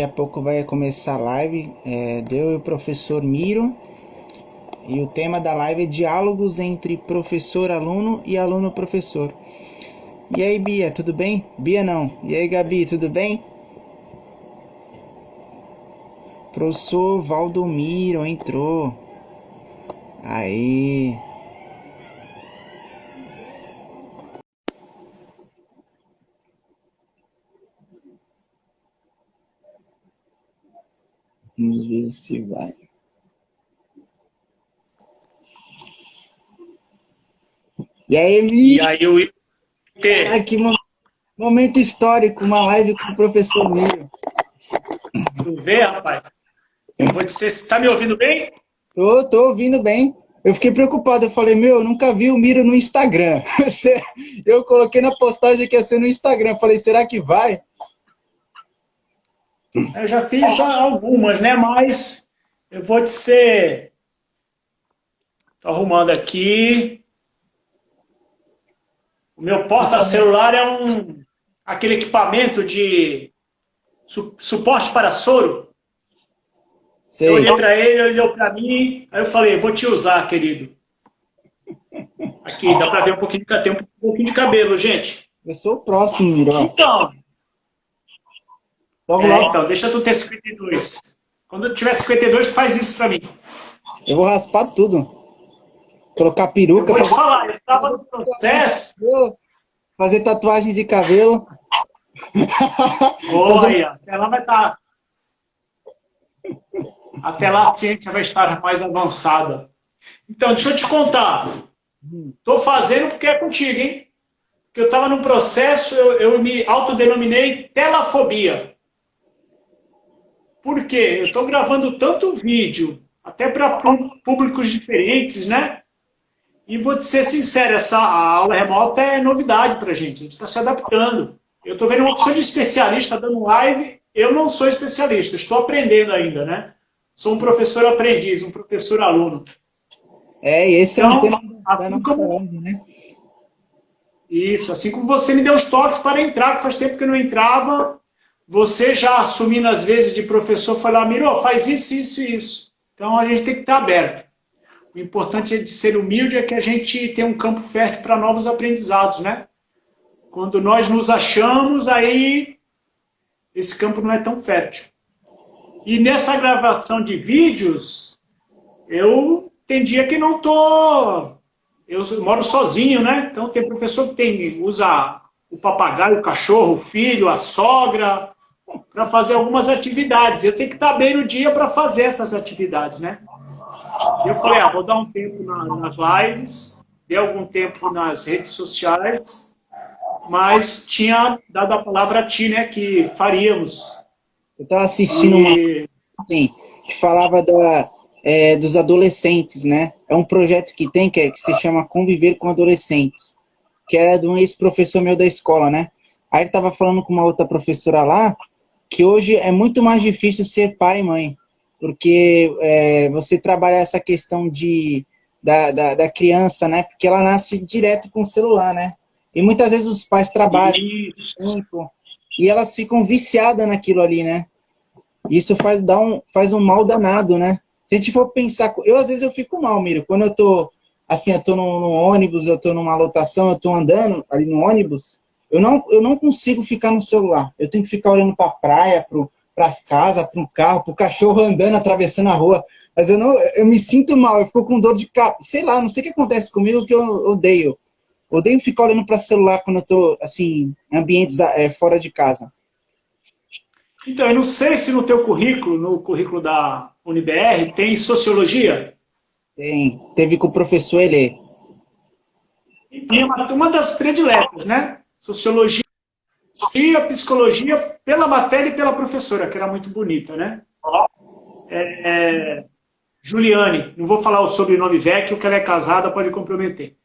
Daqui a pouco vai começar a live. Deu o professor Miro. E o tema da live é diálogos entre professor-aluno e aluno-professor. E aí, Bia, tudo bem? Bia não. E aí, Gabi, tudo bem? Professor Valdomiro entrou. Aí. Vamos ver se vai. E aí, E Miro? aí o Ah, IT, que momento histórico, uma live com o professor Miro. tu vê, rapaz? Eu vou dizer, você tá me ouvindo bem? Tô ouvindo bem. Eu fiquei preocupado, eu falei, meu, eu nunca vi o Miro no Instagram. Eu coloquei na postagem que ia ser no Instagram, falei, será que vai? Eu já fiz algumas, né? Mas eu vou dizer, tô arrumando aqui. O meu porta-celular é aquele equipamento de suporte para soro. Eu Sei. olhei para ele, ele olhou para mim, aí eu falei, vou te usar, querido. Aqui, dá para ver um pouquinho de tem um pouquinho de cabelo, gente. Eu sou o próximo, Miro. Então, Logo, logo, então, deixa tu ter 52. Quando eu tiver 52, tu faz isso para mim. eu vou raspar tudo. Colocar Eu peruca, vou te fazer falar, eu estava no tatuagem de processo. cabelo, fazer tatuagem de cabelo. Fazer um... Olha, até lá vai estar. Até lá a ciência vai estar mais avançada. Então, deixa eu te contar. Estou fazendo porque é contigo, hein? Porque eu estava num processo, eu me autodenominei telafobia. Por quê? Eu estou gravando tanto vídeo, até para públicos diferentes, né? E vou te ser sincero, a aula remota é novidade para a gente está se adaptando. Eu estou vendo uma opção de especialista dando live, eu não sou especialista, estou aprendendo ainda, né? Sou um professor aprendiz, um professor aluno. Esse é um Então, tema da assim nossa como live, né? isso, assim como você me deu os toques para entrar, que faz tempo que eu não entrava, você já assumindo às vezes de professor, falar, Miro, faz isso, isso e isso. Então a gente tem que estar aberto. O importante é de ser humilde é que a gente tem um campo fértil para novos aprendizados, né? Quando nós nos achamos, aí esse campo não é tão fértil. E nessa gravação de vídeos, eu tem dia que não tô. Eu moro sozinho, né? Então tem professor que usa o papagaio, o cachorro, o filho, a sogra, para fazer algumas atividades. Eu tenho que estar bem no dia para fazer essas atividades, né? E eu falei, vou dar um tempo nas lives, dei algum tempo nas redes sociais, mas tinha dado a palavra a ti, né, que faríamos. Eu estava assistindo uma E ontem que falava dos adolescentes, né? É um projeto que tem que se chama Conviver com Adolescentes, que é de um ex-professor meu da escola, né? Aí ele estava falando com uma outra professora lá que hoje é muito mais difícil ser pai e mãe, porque você trabalha essa questão da criança, né? Porque ela nasce direto com o celular, né? E muitas vezes os pais trabalham e muito e elas ficam viciadas naquilo ali, né? Isso faz um mal danado, né? Se a gente for pensar, eu às vezes eu fico mal, Miro, quando eu tô assim, eu tô no ônibus, eu tô numa lotação, eu tô andando ali no ônibus, eu não consigo ficar no celular. Eu tenho que ficar olhando para a praia, para as casas, para o carro, para o cachorro andando, atravessando a rua. Mas eu me sinto mal, eu fico com dor de cabeça, sei lá, não sei o que acontece comigo que eu odeio. Odeio ficar olhando para o celular quando eu tô assim, em ambientes fora de casa. então, eu não sei se no teu currículo, no currículo da UniBR, tem sociologia. Teve com o professor ele. E tem uma das prediletas, né? Sociologia, psicologia, pela matéria e pela professora, que era muito bonita, né? Juliane, não vou falar o sobrenome velho, que ela é casada, pode comprometer.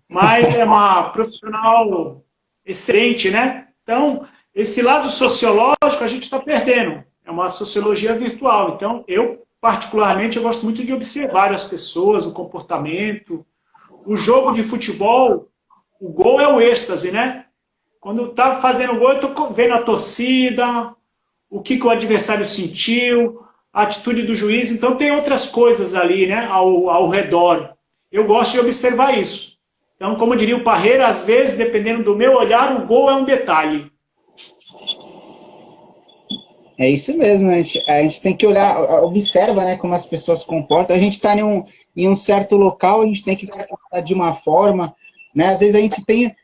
Mas é uma profissional excelente, né? Então, esse lado sociológico a gente está perdendo. É uma sociologia virtual. Então, eu, particularmente, eu gosto muito de observar as pessoas, o comportamento. O jogo de futebol, o gol é o êxtase, né? Quando tá fazendo gol, eu tô vendo a torcida, o que o adversário sentiu, a atitude do juiz. Então tem outras coisas ali, né, ao redor. Eu gosto de observar isso. Então, como diria o Parreira, às vezes, dependendo do meu olhar, o gol é um detalhe. É isso mesmo, a gente tem que olhar, observa, né, como as pessoas se comportam. A gente está em um certo local, a gente tem que se comportar de uma forma, né? Às vezes a gente tem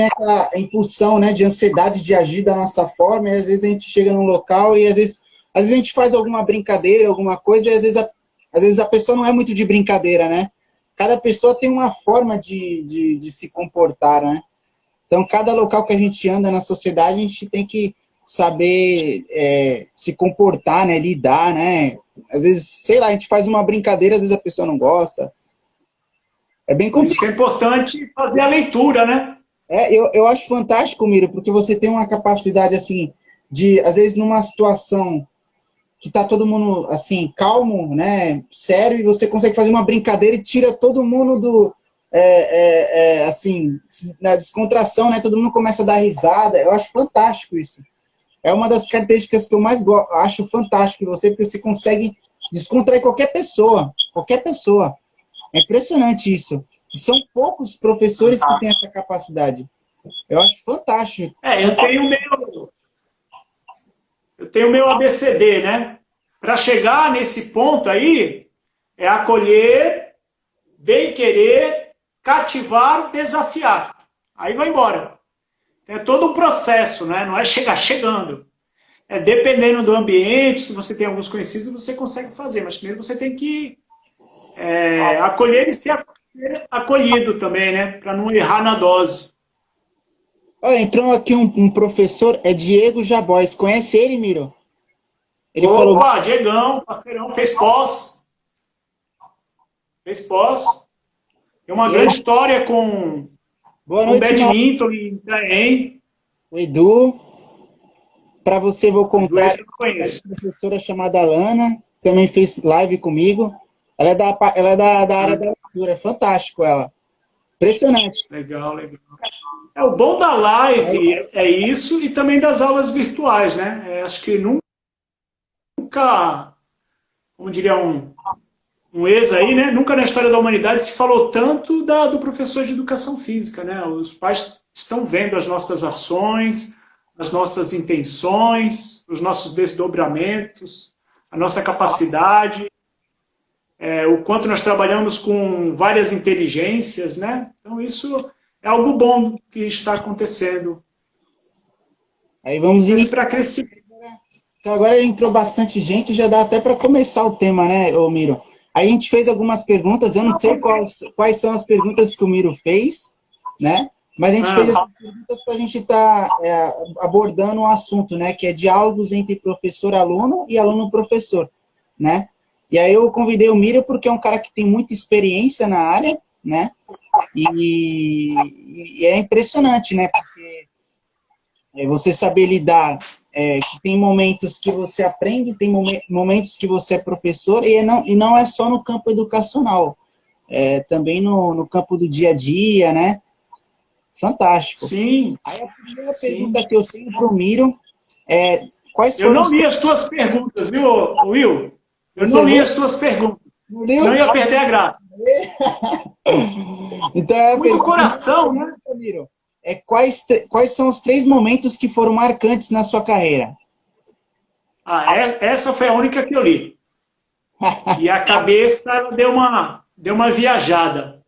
aquela impulsão, né, de ansiedade de agir da nossa forma, e às vezes a gente chega num local e às vezes a gente faz alguma brincadeira, alguma coisa, e às vezes a pessoa não é muito de brincadeira, né? Cada pessoa tem uma forma de se comportar, né? Então, cada local que a gente anda na sociedade, a gente tem que saber se comportar, né? Lidar, né? Às vezes, sei lá, a gente faz uma brincadeira, às vezes a pessoa não gosta. É bem Por isso que complicado. é importante fazer a leitura, né? Eu acho fantástico, Miro, porque você tem uma capacidade, assim, de, às vezes, numa situação que tá todo mundo, assim, calmo, né, sério, e você consegue fazer uma brincadeira e tira todo mundo do, assim, na descontração, né, todo mundo começa a dar risada. Eu acho fantástico isso. É uma das características que eu mais acho fantástico em você, porque você consegue descontrair qualquer pessoa, qualquer pessoa. É impressionante isso. E são poucos professores que têm essa capacidade. Eu acho fantástico. Eu tenho o meu ABCD, né? Para chegar nesse ponto aí, é acolher, bem querer, cativar, desafiar. Aí vai embora. É todo um processo, né? Não é chegar chegando. É dependendo do ambiente, se você tem alguns conhecidos, você consegue fazer, mas primeiro você tem que acolher e ser acolhido também, né? Para não errar na dose. Olha, entrou aqui um professor, é Diego Jabóis. Conhece ele, Miro? Ele falou. Opa, Diegão, parceirão, fez pós. Fez pós. Tem uma grande história com Boa noite, badminton em Itaém. o Edu. Para você, vou contar. Esse eu não conheço. Uma professora chamada Ana, também fez live comigo. Ela é da área da leitura. É fantástico ela. Impressionante. Legal, legal. O bom da live é isso e também das aulas virtuais, né? Acho que nunca, como diria um ex aí, né? Nunca na história da humanidade se falou tanto do professor de educação física, né? Os pais estão vendo as nossas ações, as nossas intenções, os nossos desdobramentos, a nossa capacidade, o quanto nós trabalhamos com várias inteligências, né? Então isso é algo bom que está acontecendo. Aí vamos para crescimento. Então agora entrou bastante gente, já dá até para começar o tema, né, ô Miro? Aí a gente fez algumas perguntas, eu não sei quais são as perguntas que o Miro fez, né? Mas a gente fez essas perguntas para a gente estar abordando um assunto, né? Que é diálogos entre professor-aluno e aluno-professor, né? E aí eu convidei o Miro porque é um cara que tem muita experiência na área, né? E é impressionante, né? Porque você saber lidar, que tem momentos que você aprende, tem momentos que você é professor, e não é só no campo educacional, também no campo do dia a dia, né? Fantástico. Sim. Aí a primeira pergunta que eu tenho para o Miro é: quais foram. Eu não li as tuas perguntas, viu, Will? Eu não li as tuas perguntas. Não ia perder a graça. Então, muito coração, né? Miro, quais são os 3 momentos que foram marcantes na sua carreira? Essa foi a única que eu li. E a cabeça deu uma viajada.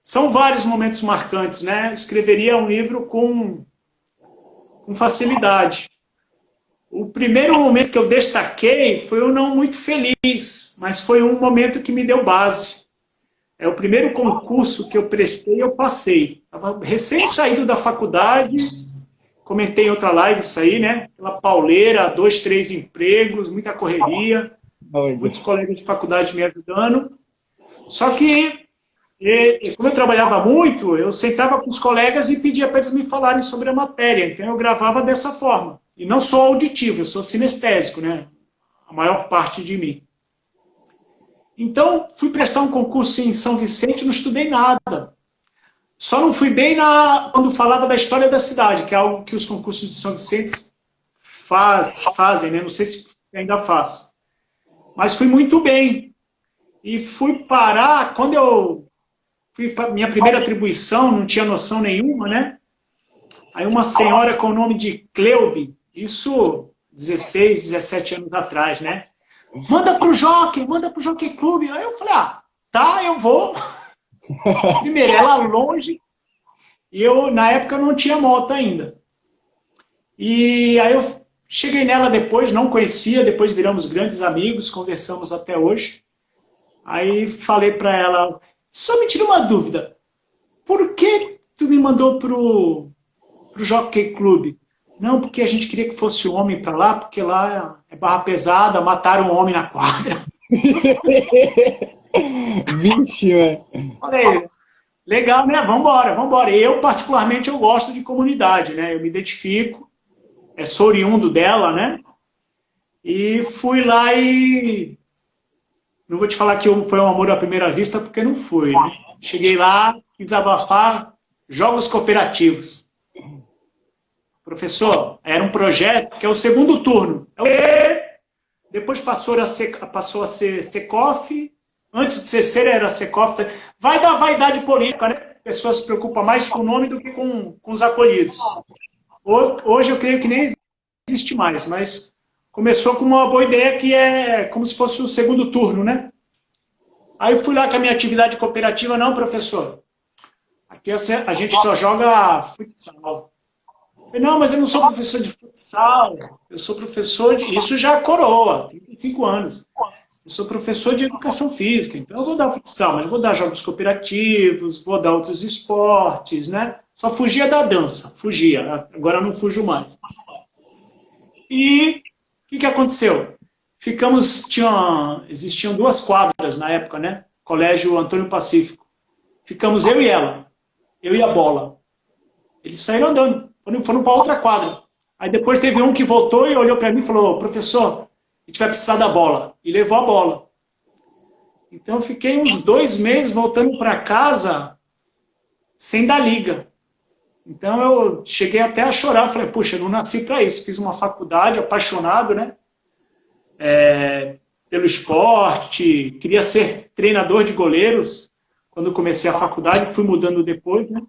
São vários momentos marcantes, né? Escreveria um livro com facilidade. O primeiro momento que eu destaquei foi um não muito feliz, mas foi um momento que me deu base. É o primeiro concurso que eu prestei, eu passei. Estava recém saído da faculdade, comentei em outra live isso aí, né? Aquela pauleira, 2, 3 empregos, muita correria, muitos colegas de faculdade me ajudando. Só que, como eu trabalhava muito, eu sentava com os colegas e pedia para eles me falarem sobre a matéria. Então eu gravava dessa forma. E não sou auditivo, eu sou sinestésico, né? A maior parte de mim. Então, fui prestar um concurso em São Vicente, não estudei nada. Só não fui bem quando falava da história da cidade, que é algo que os concursos de São Vicente fazem, né? Não sei se ainda faz. Mas fui muito bem. E fui parar, quando eu fui para minha primeira atribuição, não tinha noção nenhuma, né? Aí uma senhora com o nome de Cleube, isso 16, 17 anos atrás, né? Manda pro Jockey Clube. Aí eu falei, tá, eu vou. Primeiro, ela longe, e eu, na época, não tinha moto ainda. E aí eu cheguei nela depois, não conhecia, depois viramos grandes amigos, conversamos até hoje. Aí falei para ela, só me tira uma dúvida, por que tu me mandou pro Jockey Club? Não, porque a gente queria que fosse homem para lá, porque lá é barra pesada, mataram um homem na quadra. Vixe, mano. Falei, legal, né? Vambora, vambora. Eu, particularmente, eu gosto de comunidade, né? Eu me identifico, sou oriundo dela, né? E fui lá e... Não vou te falar que foi um amor à primeira vista, porque não foi, né? Cheguei lá, quis abafar jogos cooperativos. Professor, era um projeto que é o segundo turno. Depois passou a ser Secoff. Antes de ser era Secoff. Vai da vaidade política, né? A pessoa se preocupa mais com o nome do que com os acolhidos. Hoje eu creio que nem existe mais, mas começou com uma boa ideia que é como se fosse o segundo turno, né? Aí eu fui lá com a minha atividade cooperativa. Não, professor, aqui a gente só joga futsal. Não, mas eu não sou professor de futsal, eu sou professor de... Isso já coroa, 35 anos. Eu sou professor de educação física, então eu vou dar futsal, mas eu vou dar jogos cooperativos, vou dar outros esportes, né? Só fugia da dança, fugia, agora não fujo mais. E o que aconteceu? Existiam 2 quadras na época, né? Colégio Antônio Pacífico. Ficamos eu e ela, eu e a bola. Eles saíram andando. Foram para outra quadra. Aí depois teve um que voltou e olhou para mim e falou, professor, a gente vai precisar da bola. E levou a bola. Então eu fiquei uns 2 meses voltando para casa sem dar liga. Então eu cheguei até a chorar. Falei, puxa, eu não nasci para isso. Fiz uma faculdade, apaixonado, né? Pelo esporte. Queria ser treinador de goleiros. Quando comecei a faculdade, fui mudando depois, né?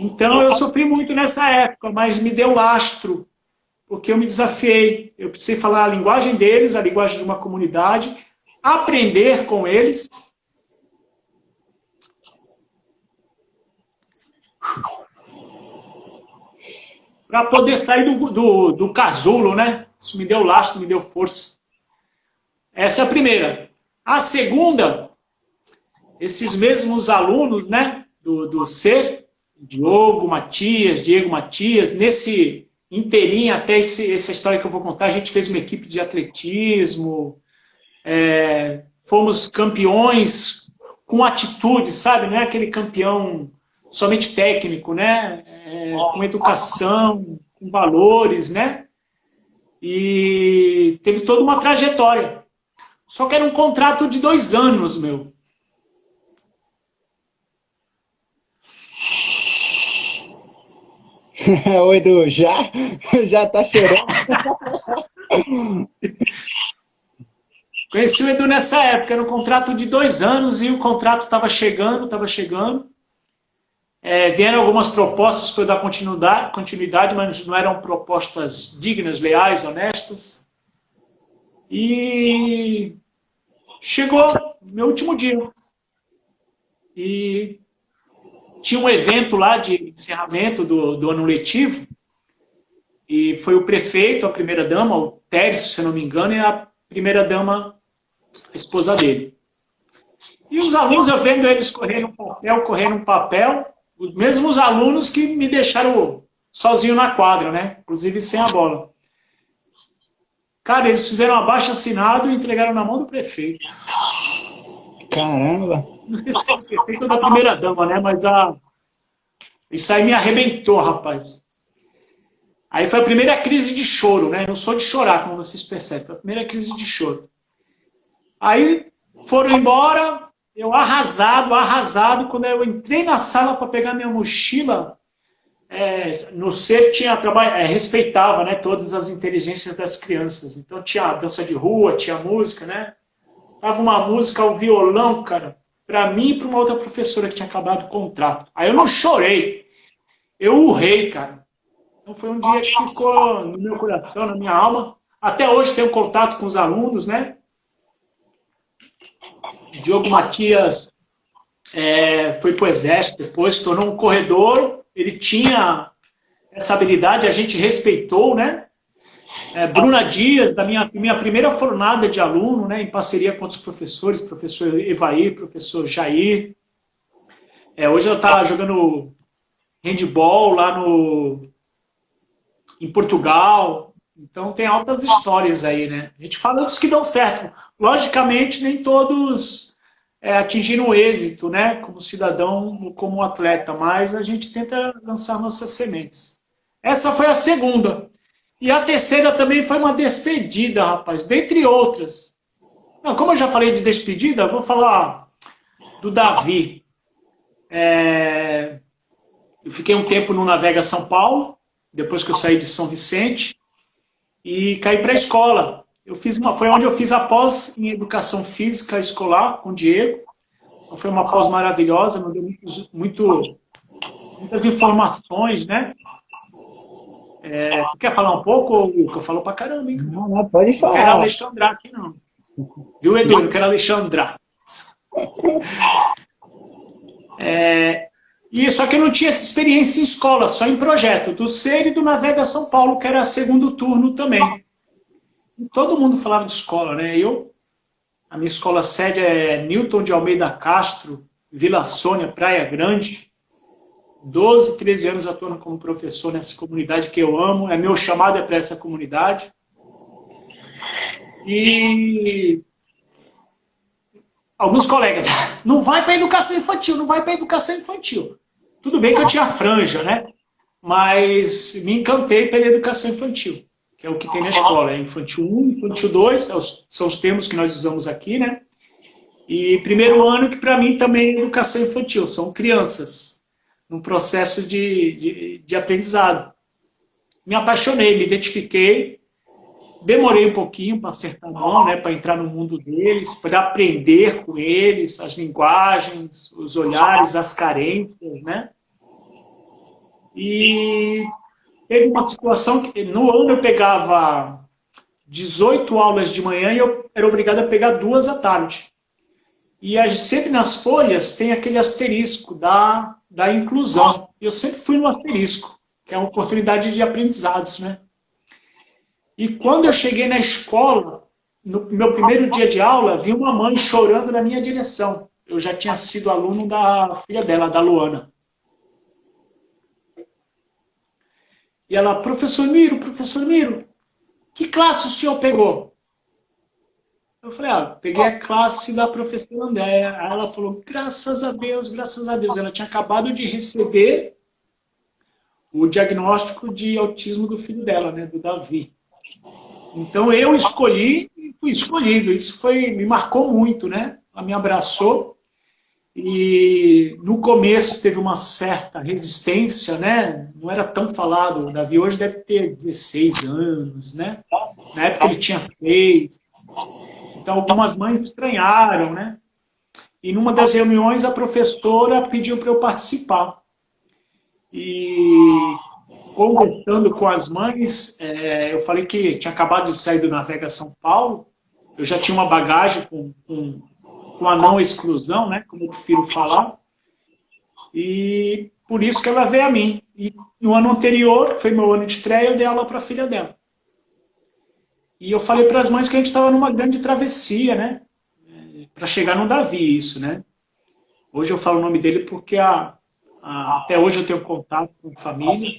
Então eu sofri muito nessa época, mas me deu lastro, porque eu me desafiei. Eu precisei falar a linguagem deles, a linguagem de uma comunidade, aprender com eles. Para poder sair do casulo, né? Isso me deu lastro, me deu força. Essa é a primeira. A segunda, esses mesmos alunos, né, do SER, Diego Matias, nesse inteirinho, até essa história que eu vou contar, a gente fez uma equipe de atletismo, fomos campeões com atitude, sabe? Não é aquele campeão somente técnico, né? Com educação, com valores, né? E teve toda uma trajetória. Só que era um contrato de 2 anos, meu. Oi, Edu, já tá chorando. Conheci o Edu nessa época, era um contrato de 2 anos e o contrato estava chegando. Vieram algumas propostas para eu dar continuidade, mas não eram propostas dignas, leais, honestas. E chegou meu último dia. E tinha um evento lá de encerramento do ano letivo, e foi o prefeito, a primeira-dama, o Tércio, se não me engano, e a primeira-dama, a esposa dele. E os alunos, eu vendo eles correndo um papel, os mesmos alunos que me deixaram sozinho na quadra, né? Inclusive sem a bola. Cara, eles fizeram um abaixo-assinado e entregaram na mão do prefeito. Caramba! Não sei se é o prefeito da primeira-dama, né? Mas isso aí me arrebentou, rapaz. Aí foi a primeira crise de choro, né? Eu não sou de chorar, como vocês percebem. Foi a primeira crise de choro. Aí foram embora, eu arrasado. Quando eu entrei na sala para pegar minha mochila, no ser tinha respeitava, né, todas as inteligências das crianças. Então tinha dança de rua, tinha música, né? Tava uma música ao violão, cara, para mim e para uma outra professora que tinha acabado o contrato. Aí eu não chorei, eu urrei, cara. Então foi um dia que ficou no meu coração, na minha alma. Até hoje tenho contato com os alunos, né? Diogo Matias foi para o Exército, depois se tornou um corredor. Ele tinha essa habilidade, a gente respeitou, né? Bruna Dias, da minha primeira fornada de aluno, né, em parceria com outros professores, professor Evair, professor Jair. Hoje ela está jogando handball lá em Portugal. Então tem altas histórias aí, né? A gente fala dos que dão certo. Logicamente, nem todos atingiram êxito, né? Como cidadão, como atleta, mas a gente tenta lançar nossas sementes. Essa foi a segunda. E a terceira também foi uma despedida, rapaz, dentre outras. Não, como eu já falei de despedida, eu vou falar do Davi. Eu fiquei um tempo no Navega São Paulo, depois que eu saí de São Vicente, e caí para a escola. Foi onde eu fiz a pós em Educação Física Escolar com o Diego. Então, foi uma pós maravilhosa, me deu muitas informações, né? Tu quer falar um pouco, que eu falo pra caramba, hein? Não, pode falar. Não quero alexandrar aqui, não. Viu, Edu? Não quero alexandrar. Só que eu não tinha essa experiência em escola, só em projeto, do SER e do Navega São Paulo, que era segundo turno também. E todo mundo falava de escola, né? A minha escola sede é Newton de Almeida Castro, Vila Sônia, Praia Grande. 12, 13 anos atuando como professor nessa comunidade que eu amo. Meu chamado para essa comunidade. E alguns colegas, não vai para a educação infantil, não vai para a educação infantil. Tudo bem que eu tinha franja, né? Mas me encantei pela educação infantil, que é o que tem na escola. Infantil 1, infantil 2, são os termos que nós usamos aqui, né? E primeiro ano, que para mim também é educação infantil, são crianças, num processo de aprendizado. Me apaixonei, me identifiquei, demorei um pouquinho para acertar a mão, né, para entrar no mundo deles, para aprender com eles, as linguagens, os olhares, as carências, né? E teve uma situação que no ano eu pegava 18 aulas de manhã e eu era obrigado a pegar 2 à tarde. E sempre nas folhas tem aquele asterisco da inclusão. Eu sempre fui no asterisco, que é uma oportunidade de aprendizados, né? E quando eu cheguei na escola, no meu primeiro dia de aula, vi uma mãe chorando na minha direção. Eu já tinha sido aluno da filha dela, da Luana. E ela, professor Miro, que classe o senhor pegou? Eu falei, peguei a classe da professora Andréa. Aí ela falou, graças a Deus, graças a Deus. Ela tinha acabado de receber o diagnóstico de autismo do filho dela, né, do Davi. Então eu escolhi e fui escolhido. Isso me marcou muito, né? Ela me abraçou e no começo teve uma certa resistência, né? Não era tão falado. O Davi hoje deve ter 16 anos, né? Na época ele tinha 6. Então algumas mães estranharam, né? E numa das reuniões a professora pediu para eu participar. E conversando com as mães, eu falei que tinha acabado de sair do Navega São Paulo, eu já tinha uma bagagem com a não exclusão, né, como eu prefiro falar, e por isso que ela veio a mim. E no ano anterior, que foi meu ano de estreia, eu dei aula para a filha dela. E eu falei para as mães que a gente estava numa grande travessia, né, para chegar no Davi, isso, né. Hoje eu falo o nome dele porque até hoje eu tenho contato com a família.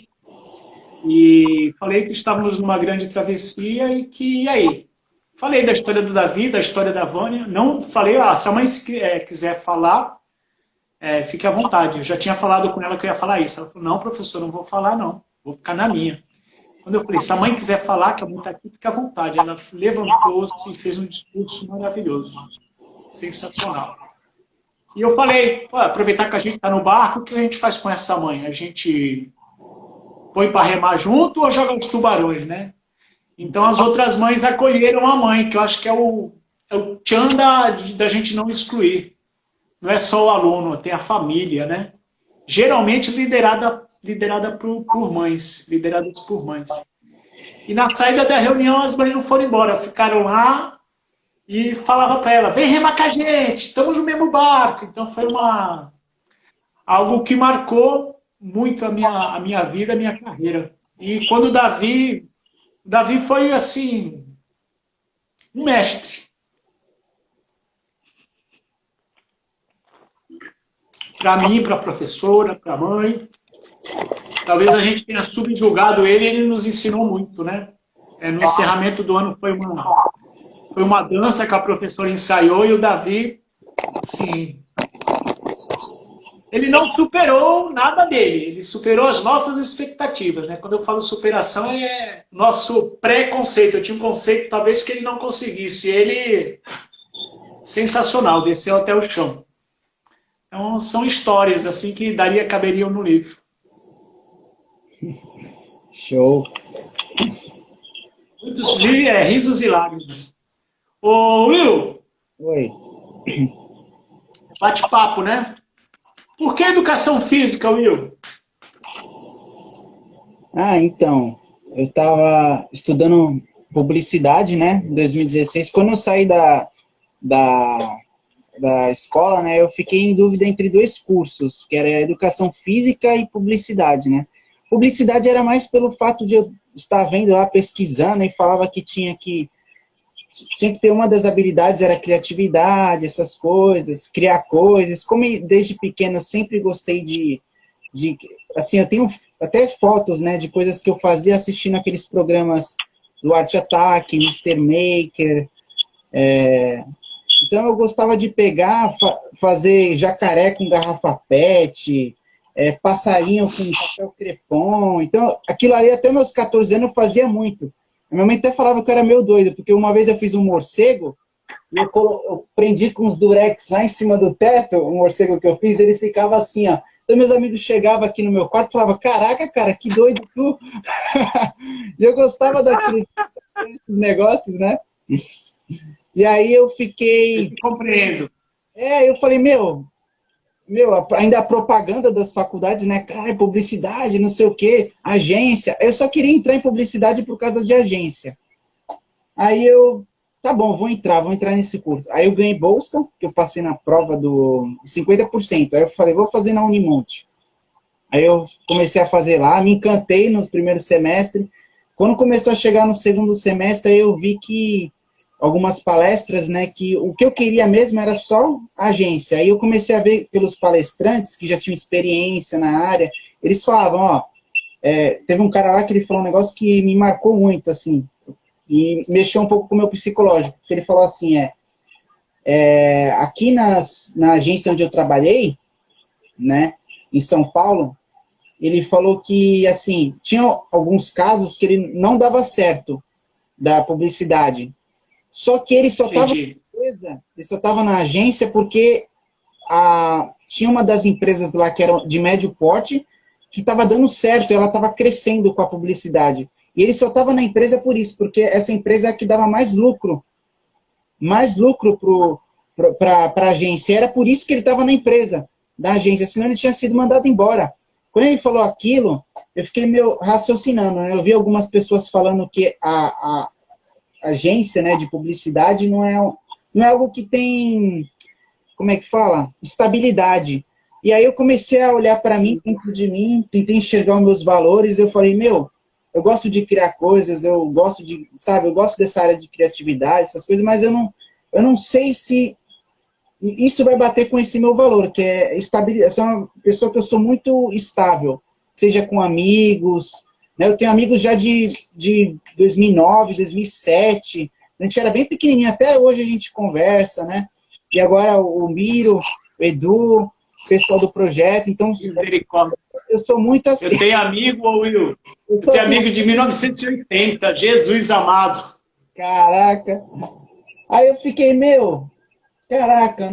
E falei que estávamos numa grande travessia e aí? Falei da história do Davi, da história da Vânia. Não falei, se a mãe quiser falar, fique à vontade. Eu já tinha falado com ela que eu ia falar isso. Ela falou, não, professor, não vou falar não. Vou ficar na minha. Quando eu falei, se a mãe quiser falar, que a mãe está aqui, fique à vontade. Ela levantou-se e fez um discurso maravilhoso. Sensacional. E eu falei, aproveitar que a gente está no barco, o que a gente faz com essa mãe? A gente põe para remar junto ou joga os tubarões, né? Então as outras mães acolheram a mãe, que eu acho que é o tchan da gente não excluir. Não é só o aluno, tem a família, né? Geralmente liderada por mães, lideradas por mães. E na saída da reunião as mães não foram embora, ficaram lá e falava para ela, vem remar com a gente, estamos no mesmo barco. Então foi algo que marcou muito a minha vida, a minha carreira. E quando o Davi foi assim, um mestre. Para mim, para a professora, para a mãe. Talvez a gente tenha subjugado ele nos ensinou muito, né? No encerramento do ano foi uma dança que a professora ensaiou e o Davi, sim, ele não superou nada dele, ele superou as nossas expectativas, né? Quando eu falo superação, é nosso pré-conceito. Eu tinha um conceito, talvez, que ele não conseguisse. Ele, sensacional, desceu até o chão. Então, são histórias, assim, que caberiam no livro. Show. Muitos risos e lágrimas. Ô, Will! Oi. Bate-papo, né? Por que educação física, Will? Então, eu estava estudando publicidade, né, em 2016. Quando eu saí da escola, né, eu fiquei em dúvida entre dois cursos, que era educação física e publicidade, né. Publicidade era mais pelo fato de eu estar vendo lá, pesquisando, e falava que tinha que ter uma das habilidades, era criatividade, essas coisas, criar coisas. Como desde pequeno eu sempre gostei de assim, eu tenho até fotos, né, de coisas que eu fazia assistindo aqueles programas do Arte Ataque, Mister Maker. Então eu gostava de pegar, fazer jacaré com garrafa PET, passarinho com papel crepom. Então aquilo ali até meus 14 anos eu fazia muito. A minha mãe até falava que eu era meio doido, porque uma vez eu fiz um morcego, e eu prendi com uns durex lá em cima do teto, um morcego que eu fiz, ele ficava assim, ó. Então meus amigos chegavam aqui no meu quarto e falavam, caraca, cara, que doido tu! E eu gostava daqueles negócios, né? E aí eu fiquei... Eu te compreendo. Eu falei, meu, ainda a propaganda das faculdades, né? Cara, publicidade, não sei o quê, agência. Eu só queria entrar em publicidade por causa de agência. Aí tá bom, vou entrar nesse curso. Aí eu ganhei bolsa, que eu passei na prova do 50%. Aí eu falei, vou fazer na Unimonte. Aí eu comecei a fazer lá, me encantei nos primeiros semestres. Quando começou a chegar no segundo semestre, aí eu vi que algumas palestras, né, que o que eu queria mesmo era só agência. Aí eu comecei a ver pelos palestrantes que já tinham experiência na área, eles falavam, ó, teve um cara lá que ele falou um negócio que me marcou muito, assim, e mexeu um pouco com o meu psicológico, porque ele falou assim, aqui na agência onde eu trabalhei, né, em São Paulo, ele falou que, assim, tinha alguns casos que ele não dava certo da publicidade. Só que ele só estava na agência porque tinha uma das empresas lá que era de médio porte que estava dando certo, ela estava crescendo com a publicidade. E ele só estava na empresa por isso, porque essa empresa é a que dava mais lucro para a agência. Era por isso que ele estava na empresa da agência, senão ele tinha sido mandado embora. Quando ele falou aquilo, eu fiquei meio raciocinando, né? Eu vi algumas pessoas falando que a agência, né, de publicidade não é algo que tem, como é que fala? Estabilidade. E aí eu comecei a olhar para mim, dentro de mim, tentei enxergar os meus valores, eu falei, eu gosto de criar coisas, eu gosto dessa área de criatividade, essas coisas, mas eu não sei se isso vai bater com esse meu valor, que é estabilidade. Eu sou uma pessoa que eu sou muito estável, seja com amigos, né? Eu tenho amigos já de 2009, 2007, a gente era bem pequenininho, até hoje a gente conversa, né? E agora o Miro, o Edu, o pessoal do projeto, então eu sou muito assim. Eu tenho amigo, Will, eu tenho assim, amigo de 1980, Jesus amado. Caraca. Aí eu fiquei, caraca,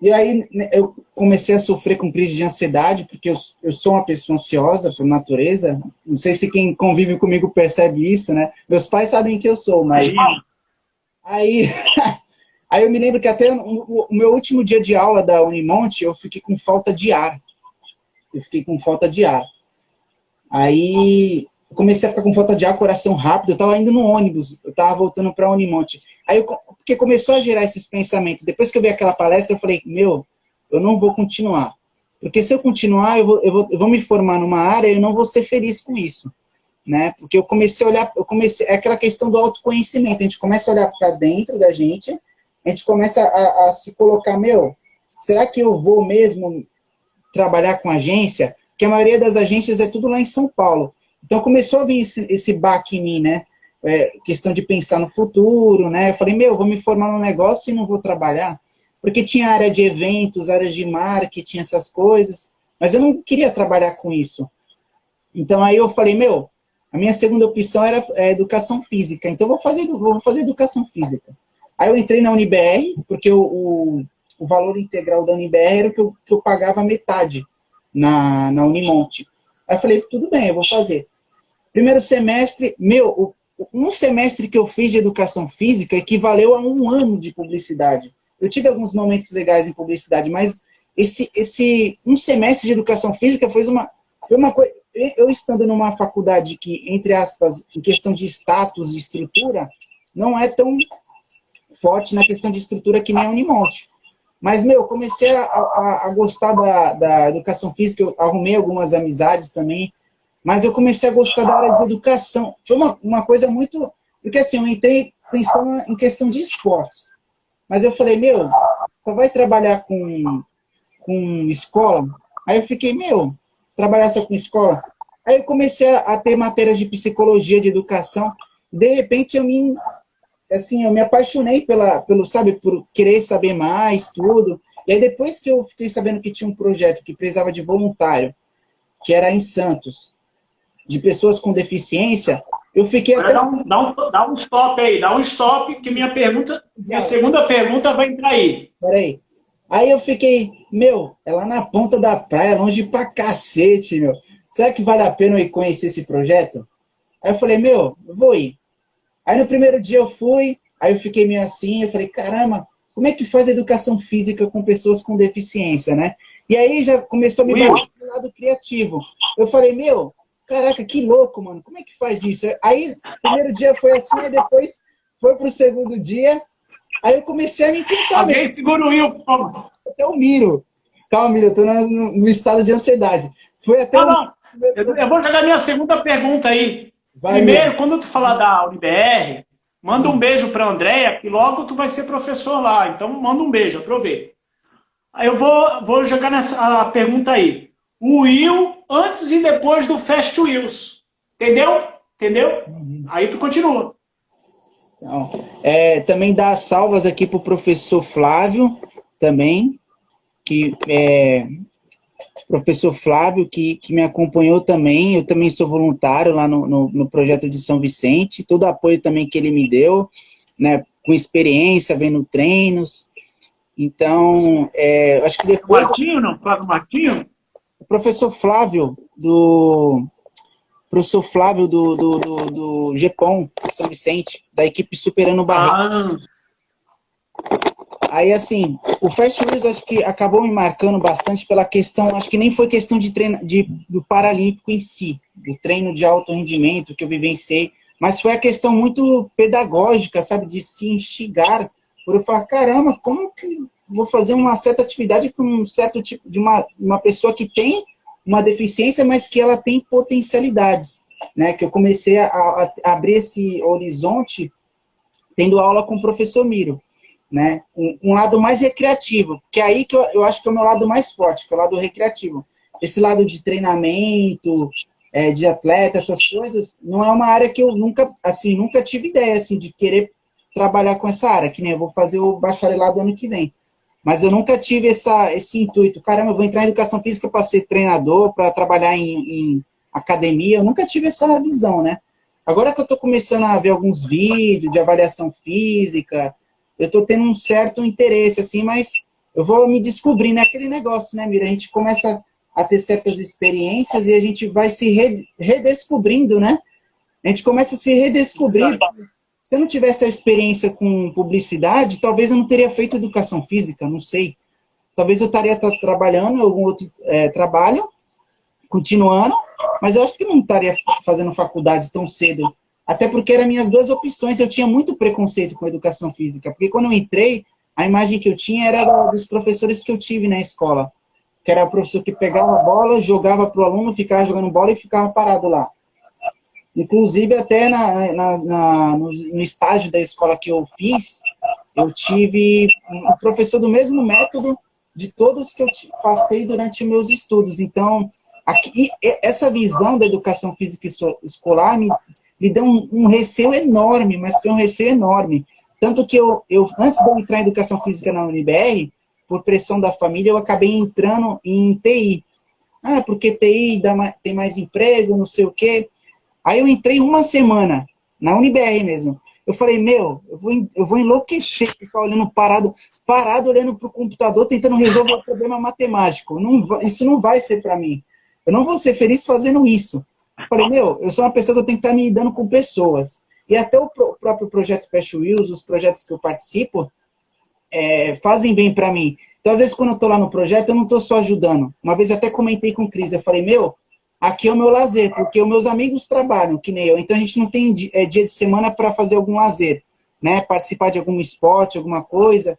E aí eu comecei a sofrer com crise de ansiedade, porque eu sou uma pessoa ansiosa por natureza. Não sei se quem convive comigo percebe isso, né? Meus pais sabem que eu sou, mas... Aí, aí eu me lembro que até o meu último dia de aula da Unimonte, eu fiquei com falta de ar. Eu fiquei com falta de ar. Aí eu comecei a ficar com falta de ar, coração rápido, eu estava indo no ônibus, eu estava voltando para a Unimonte. Aí, porque começou a gerar esses pensamentos. Depois que eu vi aquela palestra, eu falei, meu, eu não vou continuar. Porque se eu continuar, eu vou me formar numa área e eu não vou ser feliz com isso. Né? Porque eu comecei a olhar, é aquela questão do autoconhecimento, a gente começa a olhar para dentro da gente, a gente começa a se colocar, meu, será que eu vou mesmo trabalhar com agência? Porque a maioria das agências é tudo lá em São Paulo. Então começou a vir esse baque em mim, né? Questão de pensar no futuro, né? Eu falei, meu, vou me formar num negócio e não vou trabalhar. Porque tinha área de eventos, área de marketing, essas coisas, mas eu não queria trabalhar com isso. Então aí eu falei, meu, a minha segunda opção era educação física, então vou fazer educação física. Aí eu entrei na UniBR, porque o valor integral da UniBR era o que eu pagava metade na Unimonte. Aí eu falei, tudo bem, eu vou fazer. Primeiro semestre, meu, um semestre que eu fiz de educação física equivaleu a 1 ano de publicidade. Eu tive alguns momentos legais em publicidade, mas um semestre de educação física foi uma coisa... Eu estando numa faculdade que, entre aspas, em questão de status e estrutura, não é tão forte na questão de estrutura que nem a Unimonte. Mas, meu, eu comecei a gostar da educação física, eu arrumei algumas amizades também, mas eu comecei a gostar da área de educação. Foi uma coisa muito... Porque, assim, eu entrei pensando em questão de esportes. Mas eu falei, meu, só vai trabalhar com escola? Aí eu fiquei, meu... trabalhar só com escola. Aí eu comecei a ter matérias de psicologia, de educação. De repente eu me apaixonei por querer saber mais, tudo. E aí depois que eu fiquei sabendo que tinha um projeto que precisava de voluntário, que era em Santos, de pessoas com deficiência, eu fiquei até... Dá um stop aí, dá um stop, que minha segunda pergunta vai entrar aí. Peraí. Aí eu fiquei, meu, é lá na ponta da praia, longe pra cacete, meu. Será que vale a pena eu ir conhecer esse projeto? Aí eu falei, meu, eu vou ir. Aí no primeiro dia eu fui, aí eu fiquei meio assim, eu falei, caramba, como é que faz educação física com pessoas com deficiência, né? E aí já começou a me bater do lado criativo. Eu falei, meu, caraca, que louco, mano, como é que faz isso? Aí, o primeiro dia foi assim, aí depois foi pro segundo dia, aí eu comecei a me encantar. Alguém segura o Will, por favor. Até o Miro. Calma, Miro, eu tô no estado de ansiedade. Foi até Não. Eu vou jogar minha segunda pergunta aí. Vai, Primeiro, meu. quando tu falar da UniBR, manda um beijo pra Andréia, que logo tu vai ser professor lá. Então, manda um beijo, aproveita. Aí eu vou jogar a pergunta aí. O Will antes e depois do Fast Wheels. Entendeu? Aí tu continua. Então, também dá salvas aqui pro professor Flávio, também, professor Flávio, que me acompanhou também. Eu também sou voluntário lá no projeto de São Vicente, todo o apoio também que ele me deu, né, com experiência, vendo treinos. Então, acho que depois... Martinho, não? Flávio Martinho? O professor Flávio, do GEPOM, São Vicente, da equipe Superando Barreira. Aí, assim, o Fast Wheels acho que acabou me marcando bastante pela questão, acho que nem foi questão de treino, do Paralímpico em si, do treino de alto rendimento que eu vivenciei, mas foi a questão muito pedagógica, sabe, de se instigar, por eu falar, caramba, como que vou fazer uma certa atividade com um certo tipo de uma pessoa que tem uma deficiência, mas que ela tem potencialidades, né, que eu comecei a abrir esse horizonte tendo aula com o professor Miro, né, um lado mais recreativo, que é aí que eu acho que é o meu lado mais forte, que é o lado recreativo. Esse lado de treinamento, de atleta, essas coisas, não é uma área que eu nunca tive ideia, assim, de querer trabalhar com essa área, que nem eu vou fazer o bacharelado ano que vem. Mas eu nunca tive esse intuito, caramba, eu vou entrar em educação física para ser treinador, para trabalhar em academia, eu nunca tive essa visão, né. Agora que eu estou começando a ver alguns vídeos de avaliação física, eu estou tendo um certo interesse, assim, mas eu vou me descobrindo, é aquele negócio, né, Mira? A gente começa a ter certas experiências e a gente vai se redescobrindo, né? A gente começa a se redescobrir. Se eu não tivesse a experiência com publicidade, talvez eu não teria feito educação física, não sei. Talvez eu estaria trabalhando em algum outro trabalho, continuando, mas eu acho que não estaria fazendo faculdade tão cedo. Até porque eram minhas duas opções. Eu tinha muito preconceito com educação física, porque quando eu entrei, a imagem que eu tinha era dos professores que eu tive na escola, que era o professor que pegava a bola, jogava para o aluno, ficava jogando bola e ficava parado lá. Inclusive, até no estágio da escola que eu fiz, eu tive um professor do mesmo método de todos que eu passei durante meus estudos. Então, essa visão da educação física escolar me deu um receio enorme, mas foi um receio enorme. Tanto que antes de eu entrar em educação física na UniBR, por pressão da família, eu acabei entrando em TI. Porque TI tem mais emprego, não sei o quê. Aí eu entrei uma semana, na UniBR mesmo. Eu falei, eu vou enlouquecer, ficar olhando parado olhando para o computador, tentando resolver um problema matemático. Isso não vai ser para mim. Eu não vou ser feliz fazendo isso. Eu falei, eu sou uma pessoa que eu tenho que estar me lidando com pessoas. E até o próprio projeto Fashion Wheels, os projetos que eu participo, fazem bem para mim. Então, às vezes, quando eu estou lá no projeto, eu não estou só ajudando. Uma vez até comentei com o Cris, eu falei, aqui é o meu lazer, porque os meus amigos trabalham, que nem eu. Então, a gente não tem dia de semana para fazer algum lazer, né? Participar de algum esporte, alguma coisa,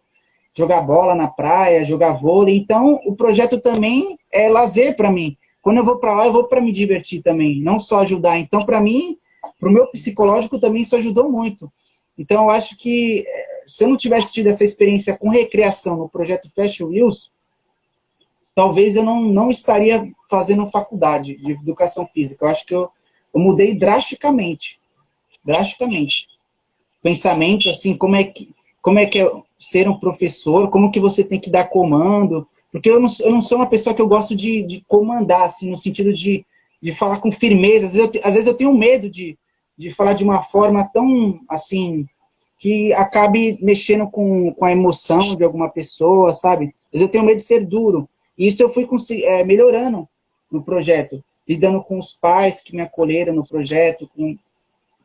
jogar bola na praia, jogar vôlei. Então, o projeto também é lazer para mim. Quando eu vou para lá, eu vou para me divertir também, não só ajudar. Então, para mim, para o meu psicológico também isso ajudou muito. Então, eu acho que se eu não tivesse tido essa experiência com recreação no projeto Fashion Wheels, talvez eu não estaria fazendo faculdade de educação física. Eu acho que eu mudei drasticamente. Drasticamente. Pensamento, assim, como é que é ser um professor, como que você tem que dar comando. Porque eu não sou uma pessoa que eu gosto de comandar, assim, no sentido de falar com firmeza. Às vezes eu tenho medo de falar de uma forma tão, assim, que acabe mexendo com a emoção de alguma pessoa, sabe? Às vezes eu tenho medo de ser duro. E isso eu fui melhorando no projeto, lidando com os pais que me acolheram no projeto,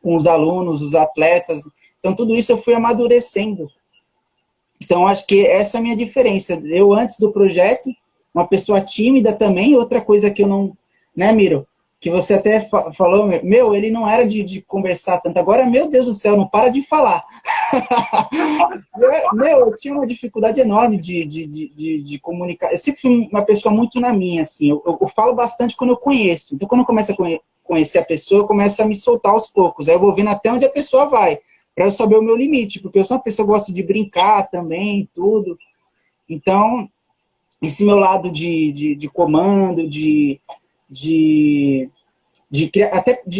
com os alunos, os atletas. Então, tudo isso eu fui amadurecendo. Então, acho que essa é a minha diferença. Eu, antes do projeto, uma pessoa tímida também, outra coisa que eu não... Né, Miro? Que você até falou, ele não era de conversar tanto. Agora, meu Deus do céu, não para de falar. Eu tinha uma dificuldade enorme de comunicar. Eu sempre fui uma pessoa muito na minha, assim. Eu falo bastante quando eu conheço. Então, quando eu começo a conhecer a pessoa, eu começo a me soltar aos poucos. Aí eu vou vendo até onde a pessoa vai, para eu saber o meu limite, porque eu sou uma pessoa que gosta de brincar também, tudo. Então, esse meu lado de comando,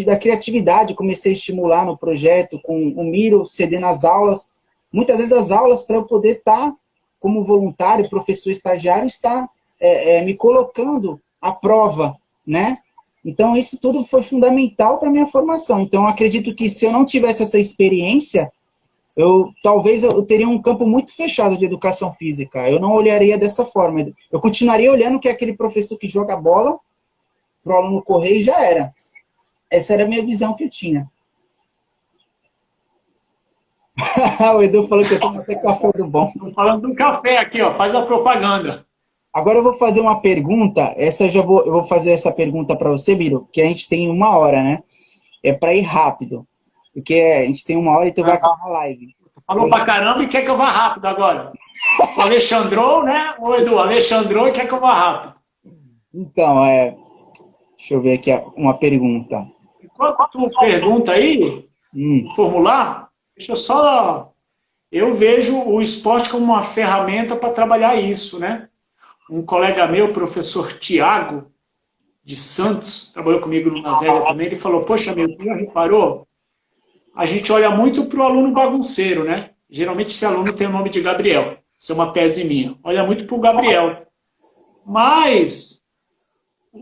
da criatividade, comecei a estimular no projeto, com o Miro cedendo as aulas. Muitas vezes as aulas, para eu poder estar como voluntário, professor estagiário, está me colocando à prova, né? Então, isso tudo foi fundamental para a minha formação. Então, eu acredito que se eu não tivesse essa experiência, talvez eu teria um campo muito fechado de educação física. Eu não olharia dessa forma. Eu continuaria olhando que é aquele professor que joga bola para o aluno correr e já era. Essa era a minha visão que eu tinha. O Edu falou que eu tomo até café do bom. Estou falando do café aqui, ó, faz a propaganda. Agora eu vou fazer uma pergunta, eu vou fazer essa pergunta para você, Biro, que a gente tem 1 hora, né? É para ir rápido, porque a gente tem 1 hora e tu vai acabar a live. Falou pra caramba e quer que eu vá rápido agora. O Alexandrou, né? O Edu, Alexandrou e quer que eu vá rápido. Então, deixa eu ver aqui uma pergunta. Enquanto tu pergunta aí, formular, deixa eu só... Eu vejo o esporte como uma ferramenta para trabalhar isso, né? Um colega meu, o professor Tiago de Santos, trabalhou comigo na Vegas também, ele falou, poxa, meu, tu já reparou? A gente olha muito para o aluno bagunceiro, né? Geralmente esse aluno tem o nome de Gabriel, isso é uma tese minha. Olha muito para o Gabriel. Mas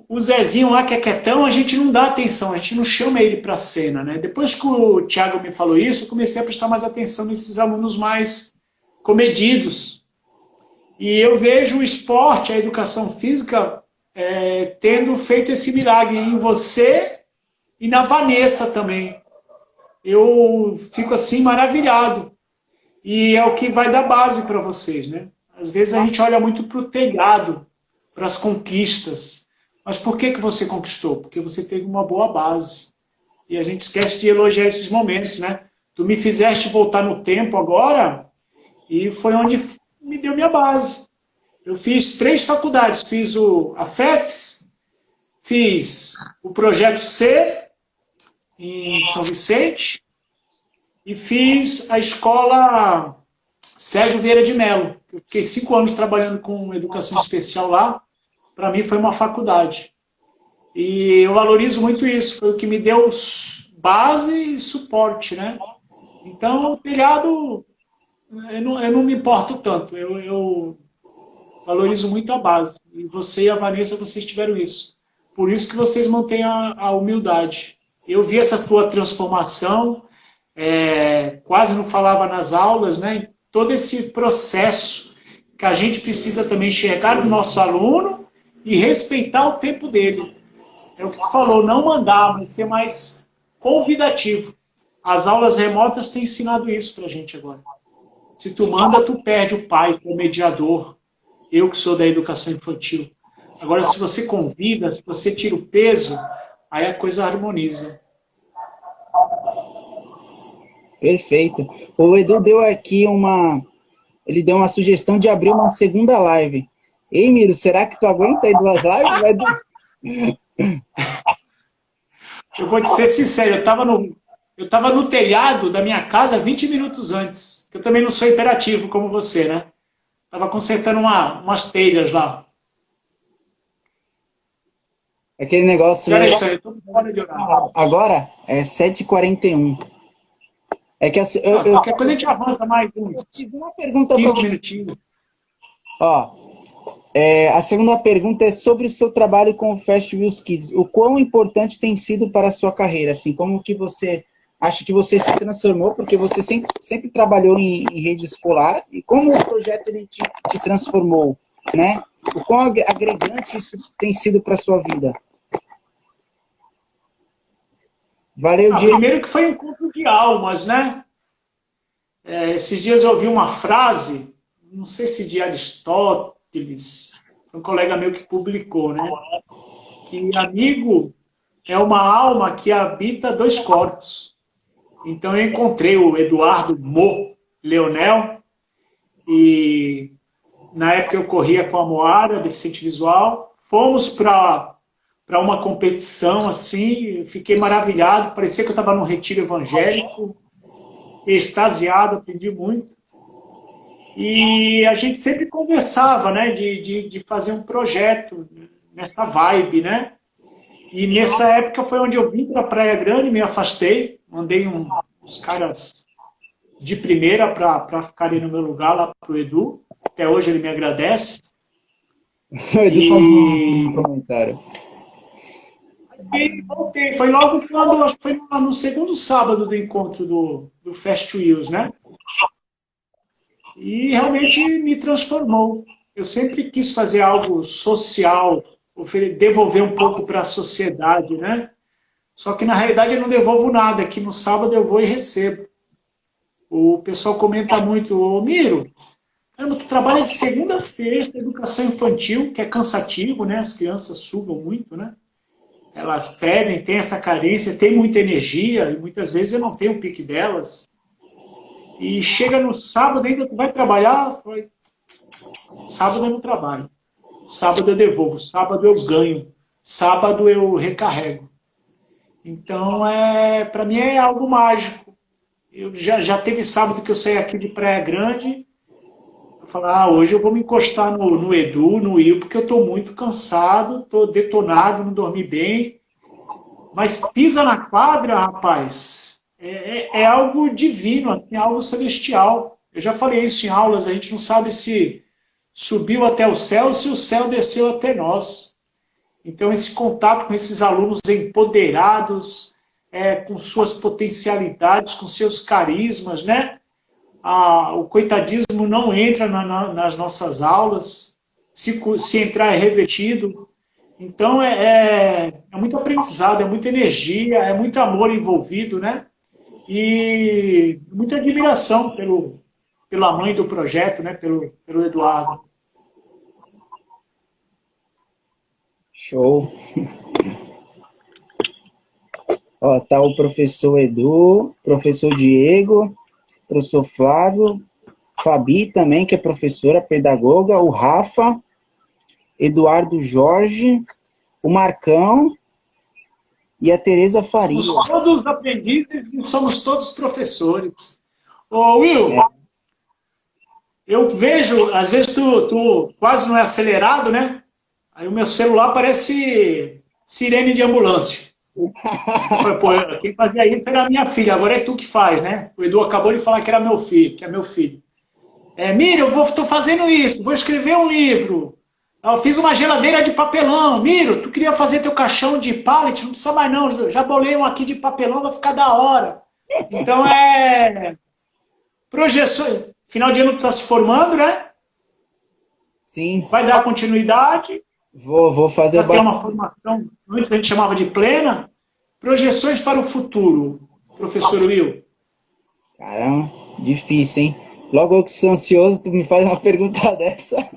o Zezinho lá que é quietão, a gente não dá atenção, a gente não chama ele para a cena, né? Depois que o Tiago me falou isso, eu comecei a prestar mais atenção nesses alunos mais comedidos. E eu vejo o esporte, a educação física, tendo feito esse milagre em você e na Vanessa também. Eu fico assim maravilhado. E é o que vai dar base para vocês, né? Às vezes a gente olha muito para o telhado, para as conquistas. Mas por que você conquistou? Porque você teve uma boa base. E a gente esquece de elogiar esses momentos, né? Tu me fizeste voltar no tempo agora e foi onde me deu minha base. Eu fiz 3 faculdades. Fiz a FEFS, fiz o Projeto C em São Vicente e fiz a escola Sérgio Vieira de Mello. Eu fiquei 5 anos trabalhando com educação especial lá. Para mim foi uma faculdade. E eu valorizo muito isso. Foi o que me deu base e suporte, né? Então, o telhado, eu não me importo tanto. Eu valorizo muito a base. E você e a Vanessa, vocês tiveram isso. Por isso que vocês mantêm a humildade. Eu vi essa tua transformação, quase não falava nas aulas, né? Todo esse processo que a gente precisa também enxergar do nosso aluno e respeitar o tempo dele. É o que tu falou, não mandar, mas ser mais convidativo. As aulas remotas têm ensinado isso pra gente agora. Se tu manda, tu perde o pai, que é o mediador. Eu que sou da educação infantil. Agora, se você convida, se você tira o peso, aí a coisa harmoniza. Perfeito. O Edu deu aqui ele deu uma sugestão de abrir uma segunda live. Ei, Miro, será que tu aguenta aí 2 lives, Edu? Eu vou te ser sincero, eu estava no telhado da minha casa 20 minutos antes. Eu também não sou hiperativo como você, né? Estava consertando umas telhas lá. Aquele negócio... Já é isso aí, eu tô fora de horário. Agora é 7h41. É que assim, qualquer coisa a gente avança mais uns fiz uma pergunta 15 minutinhos. Ó, a segunda pergunta é sobre o seu trabalho com o Fast Wheels Kids. O quão importante tem sido para a sua carreira? Assim, como que você acha que você se transformou? Porque você sempre trabalhou em rede escolar. E como o projeto ele te transformou, né? O quão agregante isso tem sido para a sua vida? Valeu, Diego. Primeiro que foi um encontro de almas, né? Esses dias eu ouvi uma frase, não sei se de Aristóteles, um colega meu que publicou, né? Que amigo é uma alma que habita 2 corpos. Então eu encontrei o Eduardo Leonel, e na época eu corria com a Moara, deficiente visual, fomos para uma competição assim, fiquei maravilhado, parecia que eu estava num retiro evangélico, extasiado, aprendi muito. E a gente sempre conversava, né, de fazer um projeto nessa vibe, né? E nessa época foi onde eu vim para Praia Grande, me afastei, mandei uns caras de primeira para ficarem no meu lugar lá pro Edu. Até hoje ele me agradece. E comentário. E voltei. Foi logo quando, acho que foi no segundo sábado do encontro do Fast Wheels, né? E realmente me transformou. Eu sempre quis fazer algo social, devolver um pouco para a sociedade, né? Só que na realidade eu não devolvo nada, que no sábado eu vou e recebo. O pessoal comenta muito, ô Miro, tu trabalha de segunda a sexta, educação infantil, que é cansativo, né? As crianças sugam muito, né? Elas pedem, têm essa carência, têm muita energia, e muitas vezes eu não tenho o pique delas. E chega no sábado, ainda tu vai trabalhar? Sábado eu não trabalho. Sábado eu devolvo, sábado eu ganho, sábado eu recarrego. Então, para mim é algo mágico. Eu já teve sábado que eu saí aqui de Praia Grande, eu falei, hoje eu vou me encostar no Edu, no Will, porque eu estou muito cansado, estou detonado, não dormi bem. Mas pisa na quadra, rapaz, é algo divino, é algo celestial. Eu já falei isso em aulas, a gente não sabe se subiu até o céu ou se o céu desceu até nós. Então, esse contato com esses alunos empoderados, com suas potencialidades, com seus carismas, né? o coitadismo não entra nas nossas aulas, se entrar é revertido. Então é muito aprendizado, é muita energia, é muito amor envolvido, né? E muita admiração pela mãe do projeto, né? Pelo Eduardo. Show. Ó, tá o professor Edu, professor Diego, professor Flávio, Fabi também, que é professora, pedagoga, o Rafa, Eduardo Jorge, o Marcão e a Tereza Faria. Somos todos aprendizes e somos todos professores. Ô, Will, eu vejo, às vezes tu quase não é acelerado, né? Aí o meu celular parece sirene de ambulância. Pô, quem fazia isso era a minha filha, agora é tu que faz, né? O Edu acabou de falar que era meu filho, que é meu filho. Mira, estou fazendo isso, vou escrever um livro. Eu fiz uma geladeira de papelão. Miro, tu queria fazer teu caixão de pallet? Não precisa mais não, já bolei um aqui de papelão, vai ficar da hora. Então projeções. Final de ano tu tá se formando, né? Sim. Vai dar continuidade. Vou fazer ter uma formação, antes a gente chamava de plena. Projeções para o futuro, professor Will. Caramba, difícil, hein? Logo eu que sou ansioso, tu me faz uma pergunta dessa.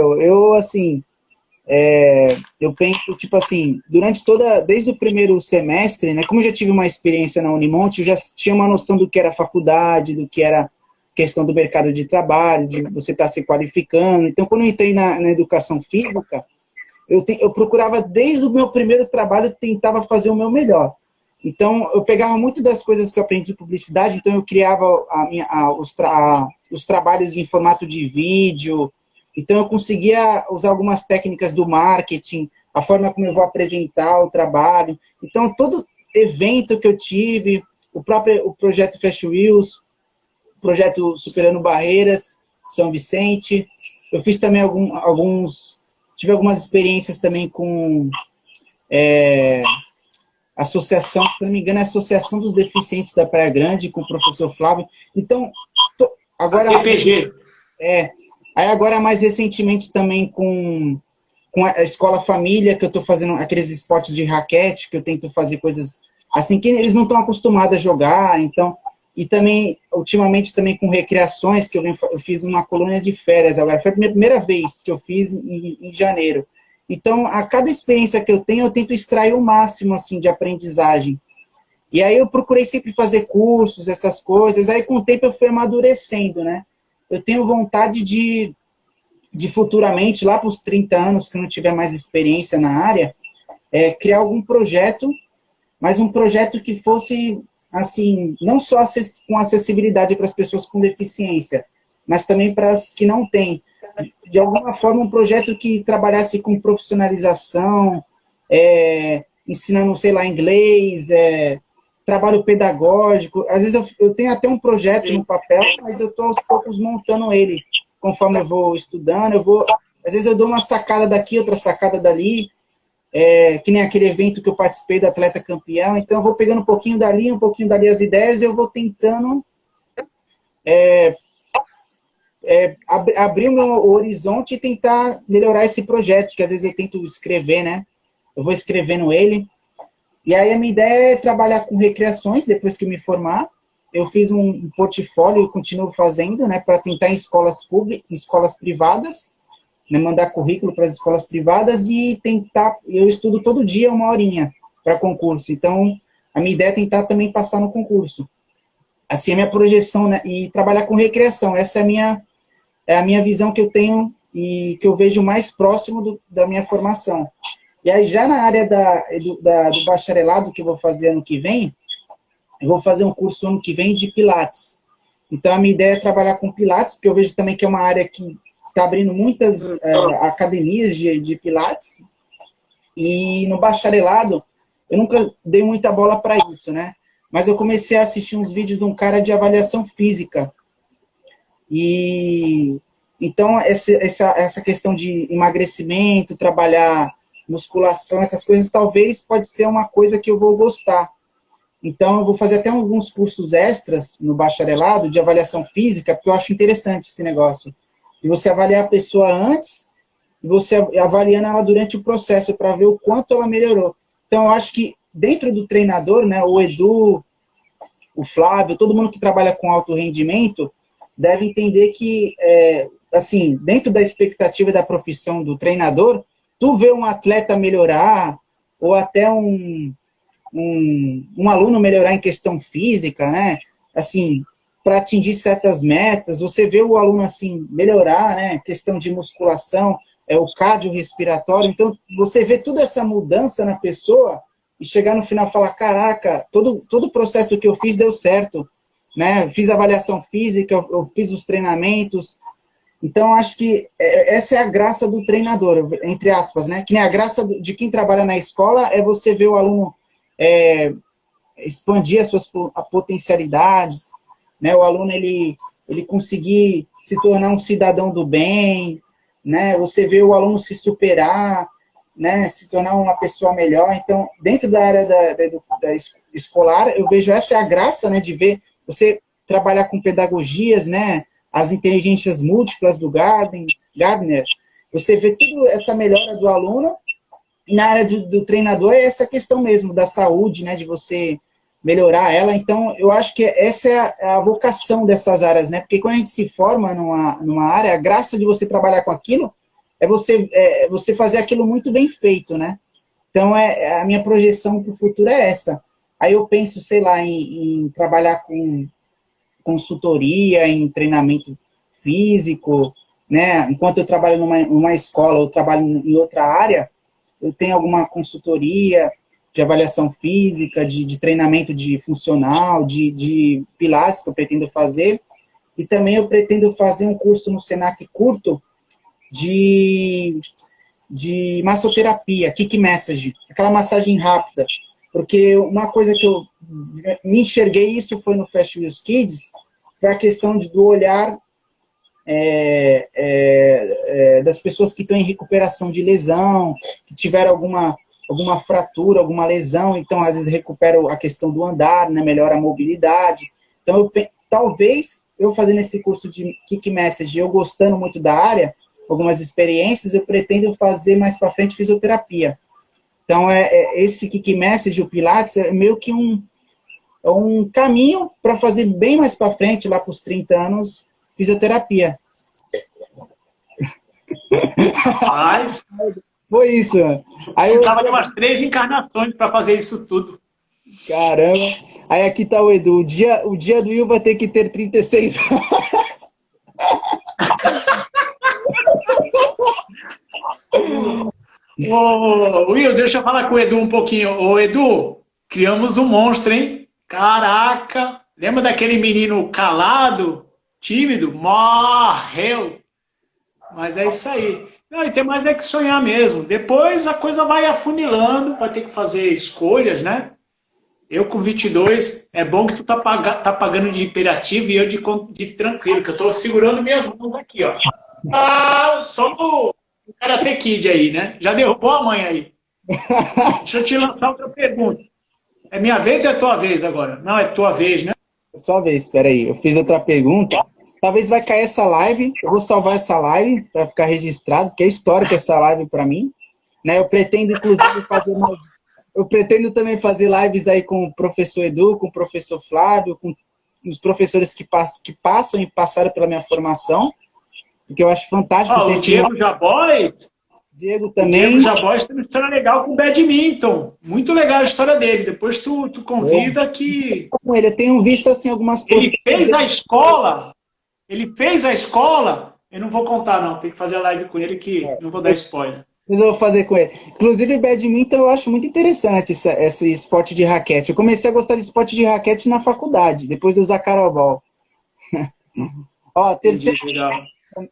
Eu assim, eu penso, tipo assim, desde o primeiro semestre, né, como eu já tive uma experiência na Unimonte, eu já tinha uma noção do que era faculdade, do que era questão do mercado de trabalho, de você estar se qualificando. Então, quando eu entrei na educação física, eu procurava, desde o meu primeiro trabalho, tentava fazer o meu melhor. Então, eu pegava muito das coisas que eu aprendi em publicidade, então eu criava os trabalhos em formato de vídeo, então eu conseguia usar algumas técnicas do marketing, a forma como eu vou apresentar o trabalho. Então, todo evento que eu tive, o projeto Fast Wheels, o projeto Superando Barreiras, São Vicente, eu fiz também tive algumas experiências também com associação, se não me engano, é a Associação dos Deficientes da Praia Grande, com o professor Flávio. Então, agora... DPG. Aí agora, mais recentemente, também com a Escola Família, que eu estou fazendo aqueles esportes de raquete, que eu tento fazer coisas assim, que eles não estão acostumados a jogar, então... E também, ultimamente, também com recreações, que eu fiz uma colônia de férias agora. Foi a minha primeira vez que eu fiz em janeiro. Então, a cada experiência que eu tenho, eu tento extrair o máximo, assim, de aprendizagem. E aí eu procurei sempre fazer cursos, essas coisas. Aí, com o tempo, eu fui amadurecendo, né? Eu tenho vontade de futuramente, lá para os 30 anos, que eu não tiver mais experiência na área, criar algum projeto, mas um projeto que fosse, assim, não só com acessibilidade para as pessoas com deficiência, mas também para as que não têm. De alguma forma, um projeto que trabalhasse com profissionalização, ensinando, sei lá, inglês, trabalho pedagógico. Às vezes eu tenho até um projeto no papel, mas eu estou aos poucos montando ele. Conforme eu vou estudando, às vezes eu dou uma sacada daqui, outra sacada dali, que nem aquele evento que eu participei do Atleta Campeão. Então eu vou pegando um pouquinho dali as ideias, e eu vou tentando abrir o meu horizonte e tentar melhorar esse projeto, que às vezes eu tento escrever, né? Eu vou escrevendo ele. E aí a minha ideia é trabalhar com recreações, depois que me formar. Eu fiz um portfólio e continuo fazendo, né, para tentar em escolas públicas, em escolas privadas, né, mandar currículo para as escolas privadas e tentar, eu estudo todo dia 1 horinha para concurso. Então, a minha ideia é tentar também passar no concurso. Assim, a minha projeção, né, e trabalhar com recreação. Essa é a minha visão que eu tenho e que eu vejo mais próximo da minha formação. E aí, já na área do bacharelado que eu vou fazer ano que vem, eu vou fazer um curso ano que vem de Pilates. Então, a minha ideia é trabalhar com Pilates, porque eu vejo também que é uma área que está abrindo muitas academias de Pilates. E no bacharelado, eu nunca dei muita bola para isso, né? Mas eu comecei a assistir uns vídeos de um cara de avaliação física. E então, essa questão de emagrecimento, trabalhar musculação, essas coisas, talvez pode ser uma coisa que eu vou gostar. Então, eu vou fazer até alguns cursos extras no bacharelado de avaliação física, porque eu acho interessante esse negócio. De você avaliar a pessoa antes e você avaliando ela durante o processo para ver o quanto ela melhorou. Então, eu acho que dentro do treinador, né, o Edu, o Flávio, todo mundo que trabalha com alto rendimento, deve entender que, assim, dentro da expectativa da profissão do treinador, tu vê um atleta melhorar, ou até um aluno melhorar em questão física, né? Assim, para atingir certas metas, você vê o aluno assim melhorar, né? Questão de musculação, o cardiorrespiratório. Então, você vê toda essa mudança na pessoa e chegar no final e falar, caraca, todo o processo que eu fiz deu certo, né? Fiz avaliação física, eu fiz os treinamentos. Então, acho que essa é a graça do treinador, entre aspas, né? Que nem a graça de quem trabalha na escola é você ver o aluno expandir as suas potencialidades, né? O aluno ele conseguir se tornar um cidadão do bem, né? Você vê o aluno se superar, né? Se tornar uma pessoa melhor. Então, dentro da área da escolar, eu vejo essa é a graça, né? De ver você trabalhar com pedagogias, né? As inteligências múltiplas do Gardner, você vê toda essa melhora do aluno. E na área do treinador é essa questão mesmo da saúde, né, de você melhorar ela. Então, eu acho que essa é a vocação dessas áreas, né? Porque quando a gente se forma numa área, a graça de você trabalhar com aquilo é você fazer aquilo muito bem feito, né? Então, a minha projeção para o futuro é essa. Aí eu penso, sei lá, em trabalhar com consultoria, em treinamento físico, né? Enquanto eu trabalho numa escola ou trabalho em outra área, eu tenho alguma consultoria de avaliação física, de treinamento de funcional, de pilates que eu pretendo fazer. E também eu pretendo fazer um curso no Senac curto de massoterapia, kick massage, aquela massagem rápida. Porque uma coisa que eu me enxerguei, isso foi no Fast Wheels Kids, foi a questão do olhar das pessoas que estão em recuperação de lesão, que tiveram alguma fratura, alguma lesão, então às vezes recuperam a questão do andar, né, melhora a mobilidade. Então, talvez eu fazendo esse curso de Kick Message, eu gostando muito da área, algumas experiências, eu pretendo fazer mais para frente fisioterapia. Então, esse Kick Message, o Pilates, é meio que um caminho para fazer bem mais para frente, lá para os 30 anos, fisioterapia. Mas foi isso. Aí precisava de umas 3 encarnações para fazer isso tudo. Caramba. Aí aqui tá o Edu. O dia do Will vai ter que ter 36 horas. Ô, Will, deixa eu falar com o Edu um pouquinho. Ô, Edu, criamos um monstro, hein? Caraca! Lembra daquele menino calado, tímido? Morreu! Mas é isso aí. Não, e tem mais é que sonhar mesmo. Depois a coisa vai afunilando, vai ter que fazer escolhas, né? Eu com 22, é bom que tu tá pagando de imperativo e eu de tranquilo, que eu tô segurando minhas mãos aqui, ó. Ah, só o Karate Kid aí, né? Já derrubou a mãe aí. Deixa eu te lançar outra pergunta. É minha vez ou é tua vez agora? Não, é tua vez, né? É sua vez, espera aí. Eu fiz outra pergunta. Talvez vai cair essa live. Eu vou salvar essa live para ficar registrado, porque é histórica essa live para mim. Né? Eu pretendo, inclusive, eu pretendo também fazer lives aí com o professor Edu, com o professor Flávio, com os professores que passam e passaram pela minha formação, porque eu acho fantástico. O Diego Jabói. Diego também. O Diego Jabói tem uma história legal com o badminton. Muito legal a história dele. Depois tu convida que... Eu tenho visto assim algumas coisas. Ele fez a escola. Eu não vou contar, não. Tem que fazer a live com ele que não vou dar spoiler. Mas eu vou fazer com ele. Inclusive, badminton eu acho muito interessante esse esporte de raquete. Eu comecei a gostar de esporte de raquete na faculdade, depois de usar carobol. Ó, terceiro.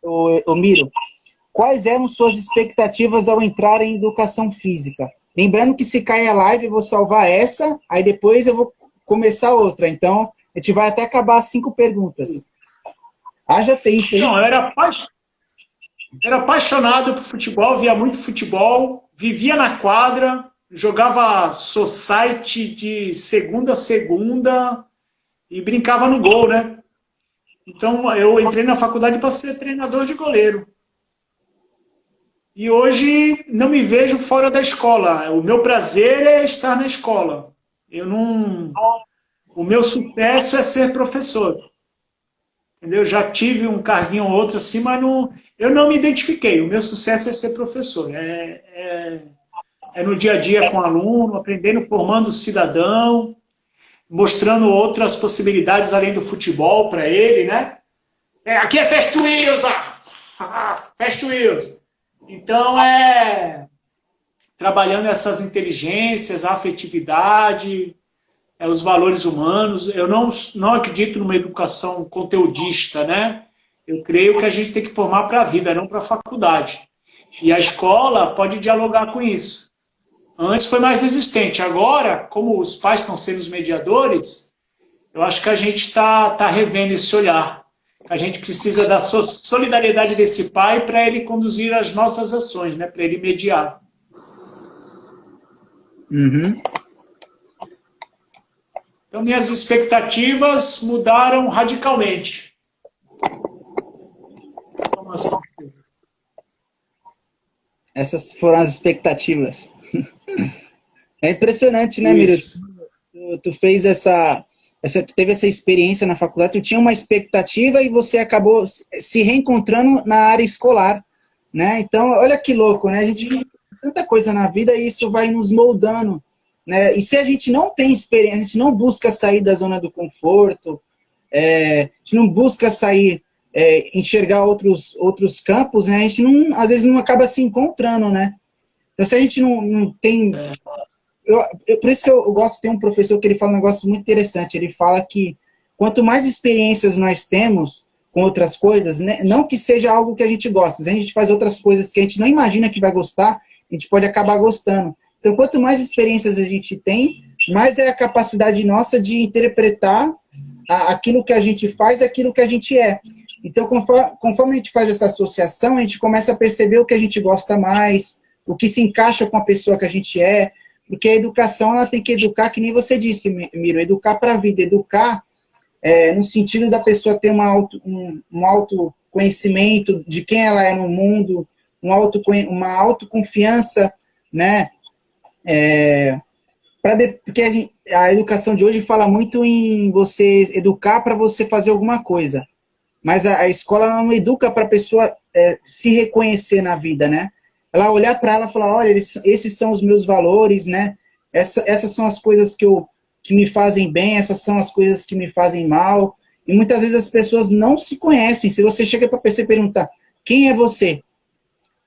O Miro, quais eram suas expectativas ao entrar em educação física? Lembrando que se cair a live, eu vou salvar essa, aí depois eu vou começar outra. Então, a gente vai até acabar as 5 perguntas. Haja tempo, hein? Não, eu era apaixonado por futebol, via muito futebol, vivia na quadra, jogava society de segunda a segunda e brincava no gol, né? Então, eu entrei na faculdade para ser treinador de goleiro. E hoje não me vejo fora da escola. O meu prazer é estar na escola. Eu não... O meu sucesso é ser professor. Entendeu? Já tive um carguinho ou outro assim, mas não... eu não me identifiquei. O meu sucesso é ser professor. É no dia a dia com o aluno, aprendendo, formando o cidadão, mostrando outras possibilidades além do futebol para ele, né? Aqui é Fast Wheels! Fast Wheels! Então, trabalhando essas inteligências, a afetividade, os valores humanos. Eu não acredito numa educação conteudista, né? Eu creio que a gente tem que formar para a vida, não para a faculdade. E a escola pode dialogar com isso. Antes foi mais resistente. Agora, como os pais estão sendo os mediadores, eu acho que a gente está revendo esse olhar. A gente precisa da solidariedade desse pai para ele conduzir as nossas ações, né? Para ele mediar. Uhum. Então, minhas expectativas mudaram radicalmente. Essas foram as expectativas. É impressionante, né, Miro? Tu fez tu teve essa experiência na faculdade, tu tinha uma expectativa e você acabou se reencontrando na área escolar, né? Então, olha que louco, né? A gente tem tanta coisa na vida e isso vai nos moldando, né? E se a gente não tem experiência, a gente não busca sair da zona do conforto, a gente não busca sair, enxergar outros campos, né? A gente não, às vezes não acaba se encontrando, né? Então, se a gente não tem... por isso que eu gosto de ter um professor que ele fala um negócio muito interessante. Ele fala que quanto mais experiências nós temos com outras coisas, né, não que seja algo que a gente gosta, se a gente faz outras coisas que a gente não imagina que vai gostar, a gente pode acabar gostando. Então, quanto mais experiências a gente tem, mais é a capacidade nossa de interpretar aquilo que a gente faz, aquilo que a gente é. Então, conforme a gente faz essa associação, a gente começa a perceber o que a gente gosta mais, o que se encaixa com a pessoa que a gente é, porque a educação ela tem que educar, que nem você disse, Miro, educar para a vida, educar no sentido da pessoa ter um autoconhecimento de quem ela é no mundo, uma autoconfiança, né? Porque a educação de hoje fala muito em você educar para você fazer alguma coisa, mas a escola não educa para a pessoa se reconhecer na vida, né? Ela olhar para ela e falar, olha, esses são os meus valores, né? Essas são as coisas que me fazem bem, essas são as coisas que me fazem mal. E muitas vezes as pessoas não se conhecem. Se você chega para a pessoa e perguntar, quem é você?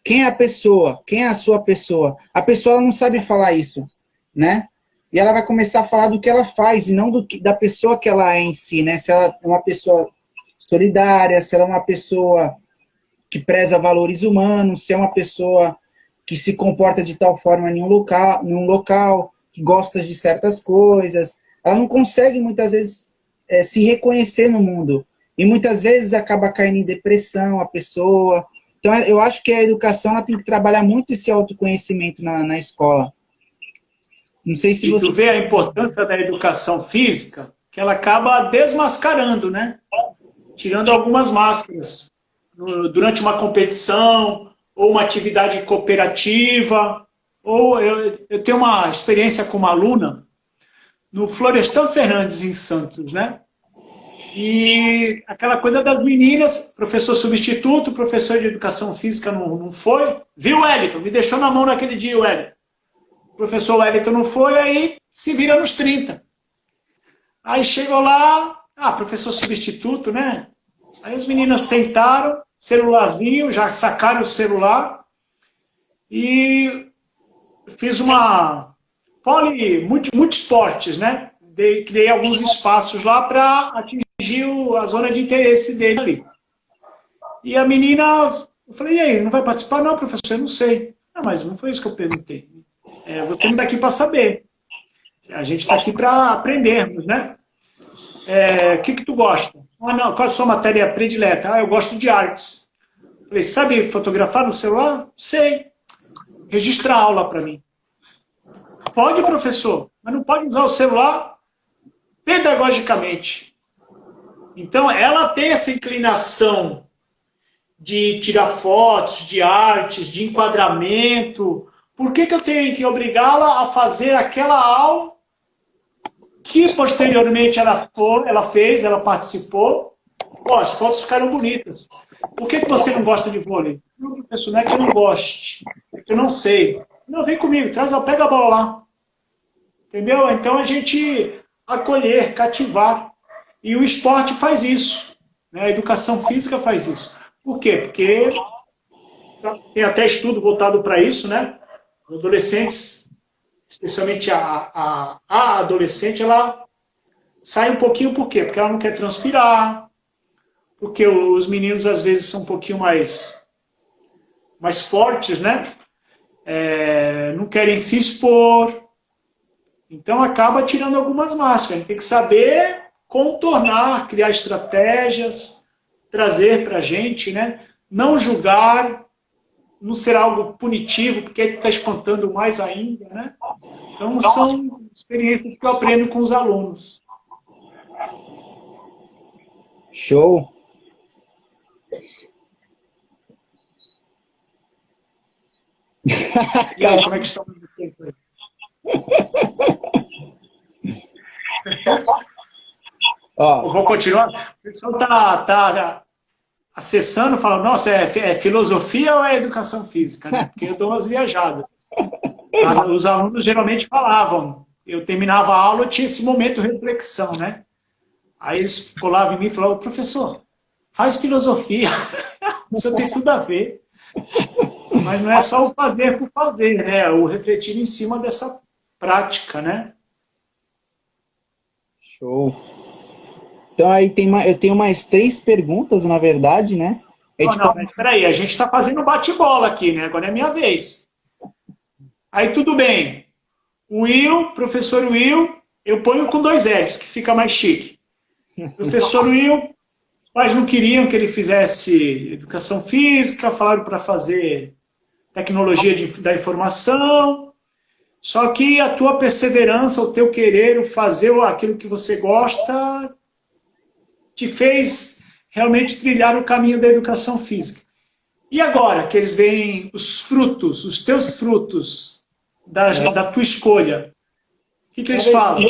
Quem é a pessoa? Quem é a sua pessoa? A pessoa ela não sabe falar isso, né? E ela vai começar a falar do que ela faz e não da pessoa que ela é em si, né? Se ela é uma pessoa solidária, se ela é uma pessoa que preza valores humanos, se é uma pessoa que se comporta de tal forma em um local, que gosta de certas coisas. Ela não consegue, muitas vezes, se reconhecer no mundo. E muitas vezes acaba caindo em depressão a pessoa. Então, eu acho que a educação ela tem que trabalhar muito esse autoconhecimento na escola. Não sei se você... tu vê a importância da educação física, que ela acaba desmascarando, né? Tirando algumas máscaras. Durante uma competição, ou uma atividade cooperativa, ou eu tenho uma experiência com uma aluna no Florestan Fernandes, em Santos, né? E aquela coisa das meninas, professor substituto, professor de educação física não foi. Viu, Wellington? Me deixou na mão naquele dia, Wellington. O professor Wellington não foi, aí se vira nos 30. Aí chegou lá, professor substituto, né? Aí as meninas sentaram, celularzinho, já sacaram o celular e fiz uma multi-esportes, né? Criei alguns espaços lá para atingir a zona de interesse dele ali. E a menina, eu falei, e aí, não vai participar? Não, professor, eu não sei. Mas não foi isso que eu perguntei. Você não está aqui para saber. A gente está aqui para aprendermos, né? O que tu gosta? Não, qual a sua matéria predileta? Eu gosto de artes. Falei, sabe fotografar no celular? Sei. Registra a aula para mim. Pode, professor, mas não pode usar o celular pedagogicamente. Então, ela tem essa inclinação de tirar fotos, de artes, de enquadramento. Por que eu tenho que obrigá-la a fazer aquela aula que posteriormente ela fez, ela participou? Pô, as fotos ficaram bonitas. Por que você não gosta de vôlei? Não, professor, não é que eu não goste, é que eu não sei. Não, vem comigo, pega a bola lá. Entendeu? Então a gente acolher, cativar. E o esporte faz isso. Né? A educação física faz isso. Por quê? Porque tem até estudo voltado para isso, né? Os adolescentes, especialmente a adolescente, ela sai um pouquinho por quê? Porque ela não quer transpirar, porque os meninos às vezes são um pouquinho mais fortes, né? Não querem se expor. Então acaba tirando algumas máscaras. A gente tem que saber contornar, criar estratégias, trazer para a gente, né? Não julgar, não ser algo punitivo, porque aí está espantando mais ainda, né? Então são experiências que eu aprendo com os alunos. Show! E aí, como é que estão no tempo aí? Eu vou continuar. O pessoal tá acessando, falando, nossa, é filosofia ou é educação física? Né? Porque eu dou umas viajadas. Os alunos geralmente falavam, eu terminava a aula, eu tinha esse momento de reflexão, né? Aí eles colavam em mim e falavam, professor, faz filosofia, isso tem tudo a ver. Mas não é só o fazer por fazer, né? O refletir em cima dessa prática, né? Show! Então aí eu tenho mais 3 perguntas, na verdade, né? Não, mas peraí, a gente está fazendo bate-bola aqui, né? Agora é minha vez. Aí tudo bem. O Will, professor Will, eu ponho com 2 L's, que fica mais chique. Professor Will, os pais não queriam que ele fizesse educação física, falaram para fazer tecnologia da informação, só que a tua perseverança, o teu querer, o fazer aquilo que você gosta, te fez realmente trilhar o caminho da educação física. E agora que eles veem os frutos, os teus frutos da tua escolha, o que eles falam?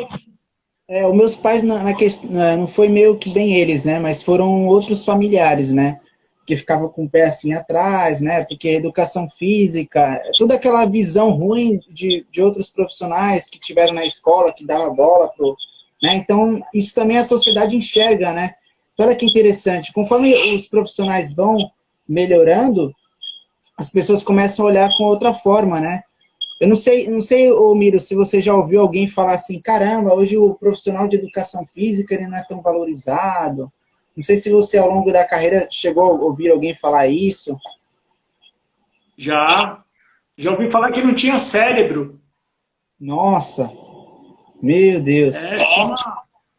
Os meus pais, não foi meio que bem eles, né? Mas foram outros familiares, né? Que ficavam com o pé assim atrás, né? Porque educação física, toda aquela visão ruim de outros profissionais que tiveram na escola, que dava bola pro, né? Então, isso também a sociedade enxerga, né? Então, olha que interessante. Conforme os profissionais vão melhorando, as pessoas começam a olhar com outra forma, né? Eu não sei, ô Miro, se você já ouviu alguém falar assim, caramba, hoje o profissional de educação física ele não é tão valorizado. Não sei se você, ao longo da carreira, chegou a ouvir alguém falar isso. Já ouvi falar que não tinha cérebro. Nossa, meu Deus.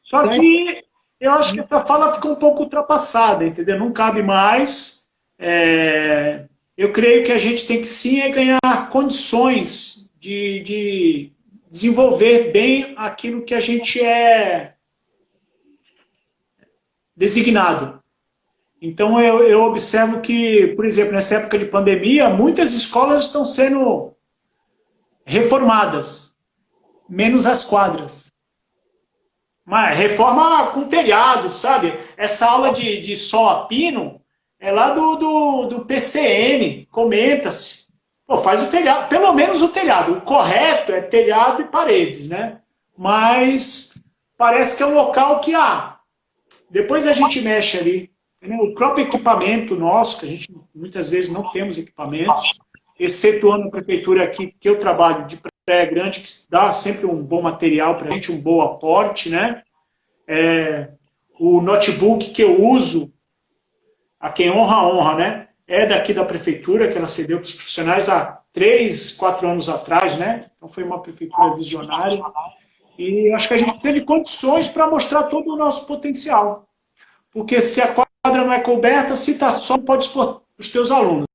Só que eu acho que essa fala ficou um pouco ultrapassada, entendeu? Não cabe mais. Eu creio que a gente tem que sim ganhar condições de desenvolver bem aquilo que a gente é designado. Então eu observo que, por exemplo, nessa época de pandemia, muitas escolas estão sendo reformadas, menos as quadras. Mas reforma com telhado, sabe? Essa aula de sol a pino é lá do PCN, comenta-se. Pô, faz o telhado, pelo menos o telhado. O correto é telhado e paredes, né? Mas parece que é um local que depois a gente mexe ali. Entendeu? O próprio equipamento nosso, que a gente muitas vezes não temos equipamentos, excetuando a prefeitura aqui, que eu trabalho de Praia Grande, que dá sempre um bom material para a gente, um bom aporte, né? O notebook que eu uso, a quem honra, né? É daqui da prefeitura, que ela cedeu para os profissionais há 3, 4 anos atrás, né? Então foi uma prefeitura visionária. E acho que a gente teve condições para mostrar todo o nosso potencial. Porque se a quadra não é coberta, se está só, não pode expor os teus alunos.